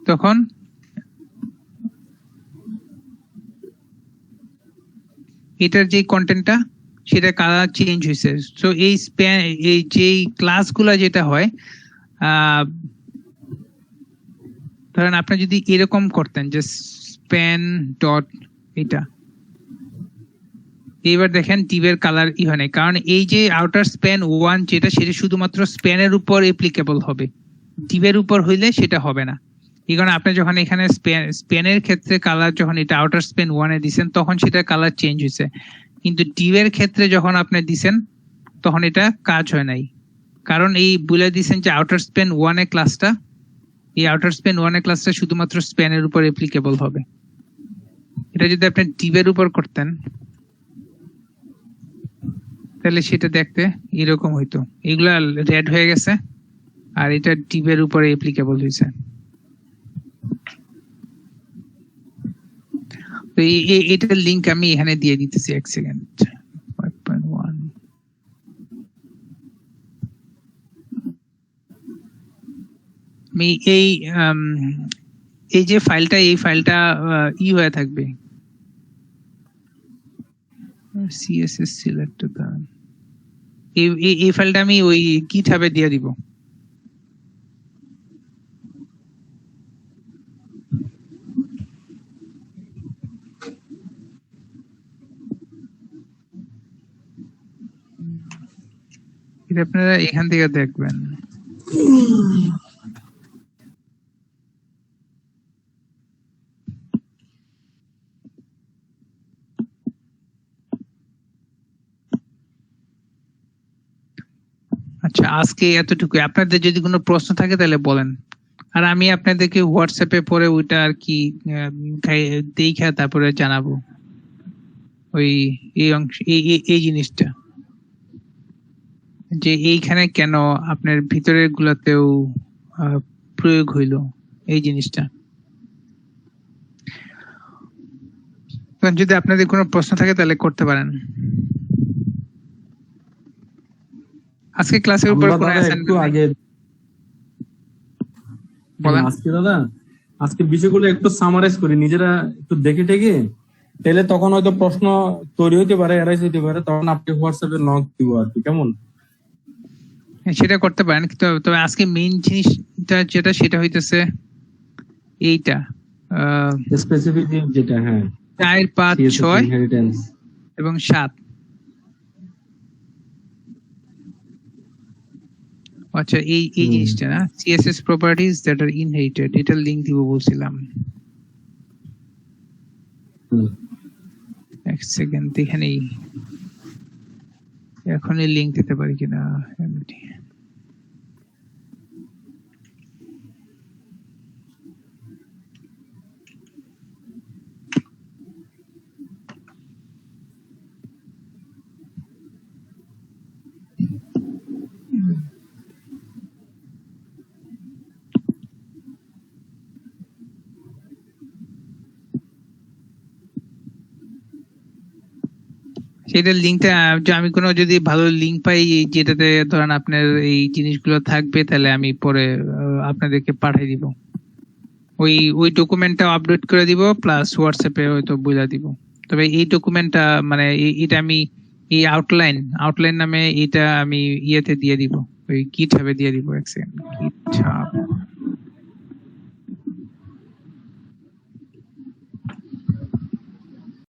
তখন এটার যে কন্টেন্টটা সেটা কালার চেঞ্জ হয়েছে। সো এই স্প্যান, এই যে ক্লাসগুলো যেটা হয়, ধরেন আপনি যদি এরকম করতেন যে স্প্যান ডট এটা, এবার দেখেন ডিভের কালার ই হয় না, কারণ এই যে আউটার স্প্যান 1 যেটা, সেটা শুধুমাত্র স্প্যানের উপর অ্যাপ্লিকেবল হবে, ডিভের উপর হইলে সেটা হবে না। এই কারণে আপনি যখন এখানে স্প্যানের ক্ষেত্রে কালার যখন এটা আউটার স্প্যান 1 এ দিছেন তখন সেটা কালার চেঞ্জ হয়েছে, কিন্তু ডিভের ক্ষেত্রে যখন আপনি দিছেন তখন এটা কাজ হয় নাই, কারণ এই বলে দিছেন যে আউটার স্প্যান 1 এ ক্লাসটা, এই আউটার স্প্যান 1 এ ক্লাসটা শুধুমাত্র স্প্যানের উপর অ্যাপ্লিকেবল হবে। এটা যদি আপনি ডিভের উপর করতেন তাহলে সেটা দেখতে এরকম হইতো, এগুলা রেড হয়ে গেছে আর এটা ডিভের উপরে অ্যাপ্লিকেবল হয়েছে। তো এটার লিংক আমি এখানে দিয়ে দিতেছি, এক সেকেন্ড। 5.1 আমি এই যে ফাইলটা, এই ফাইলটা ই হয়ে থাকবে CSS সিলেক্ট, এই ফাইলটা আমি ওই গিটহাবে দিয়ে দিব। এটা আপনারা এখান থেকে দেখবেন। আচ্ছা, আজকে এতটুকু। আপনাদের যদি কোনো প্রশ্ন থাকে তাহলে বলেন, আর আমি আপনাদেরকে হোয়াটসঅ্যাপে পরে ওইটা আর কি দেখা তারপরে জানাবো ওই এই অংশ, এই জিনিসটা। যে এইখানে কেন আপনার ভিতরের গুলাতেও প্রয়োগ হইলো এই জিনিসটা। যদি আপনাদের কোনো প্রশ্ন থাকে তাহলে করতে পারেন। আজকে ক্লাসের উপর কোনো অ্যাসাইনমেন্ট আগে বলেন। আজকে দাদা আজকে বিষয়গুলো একটু সামারাইজ করি, নিজেরা একটু দেখে টেকে, তাহলে তখন হয়তো প্রশ্ন তৈরি হইতে পারে, এরাইজ হইতে পারে, তখন আপনি হোয়াটসঅ্যাপে নক দিব আর কি, কেমন? সেটা করতে পারেন, কিন্তু তবে আজকে মেইন জিনিসটা যেটা সেটা হইতেছে এইটা স্পেসিফিক যেটা, হ্যাঁ 4, 5, 6 ইনহেরিটেন্স এবং 7। আচ্ছা এই জিনিসটা না, CSS properties that are inherited, এটা লিংক দিব বলছিলাম। এক সেকেন্ড দেখে নেই এখনই লিংক দিতে পারি কিনা। সেটার লিঙ্কটা আমি কোনো যদি ভালো লিঙ্ক পাই যেটাতে ধরেন আপনার এই জিনিসগুলো থাকবে, তাহলে আমি পরে আপনাদেরকে পাঠিয়ে দিব। ওই ডকুমেন্টটা আপডেট করে দিব, প্লাস হোয়াটসঅ্যাপে হয়তো বলে দিব। তবে এই ডকুমেন্টটা মানে এটা আমি এই আউটলাইন নামে এটা আমি ইয়েতে দিয়ে দিব, ওই গিটহাবে দিয়ে দিব। এক সেকেন্ড, গিটহাব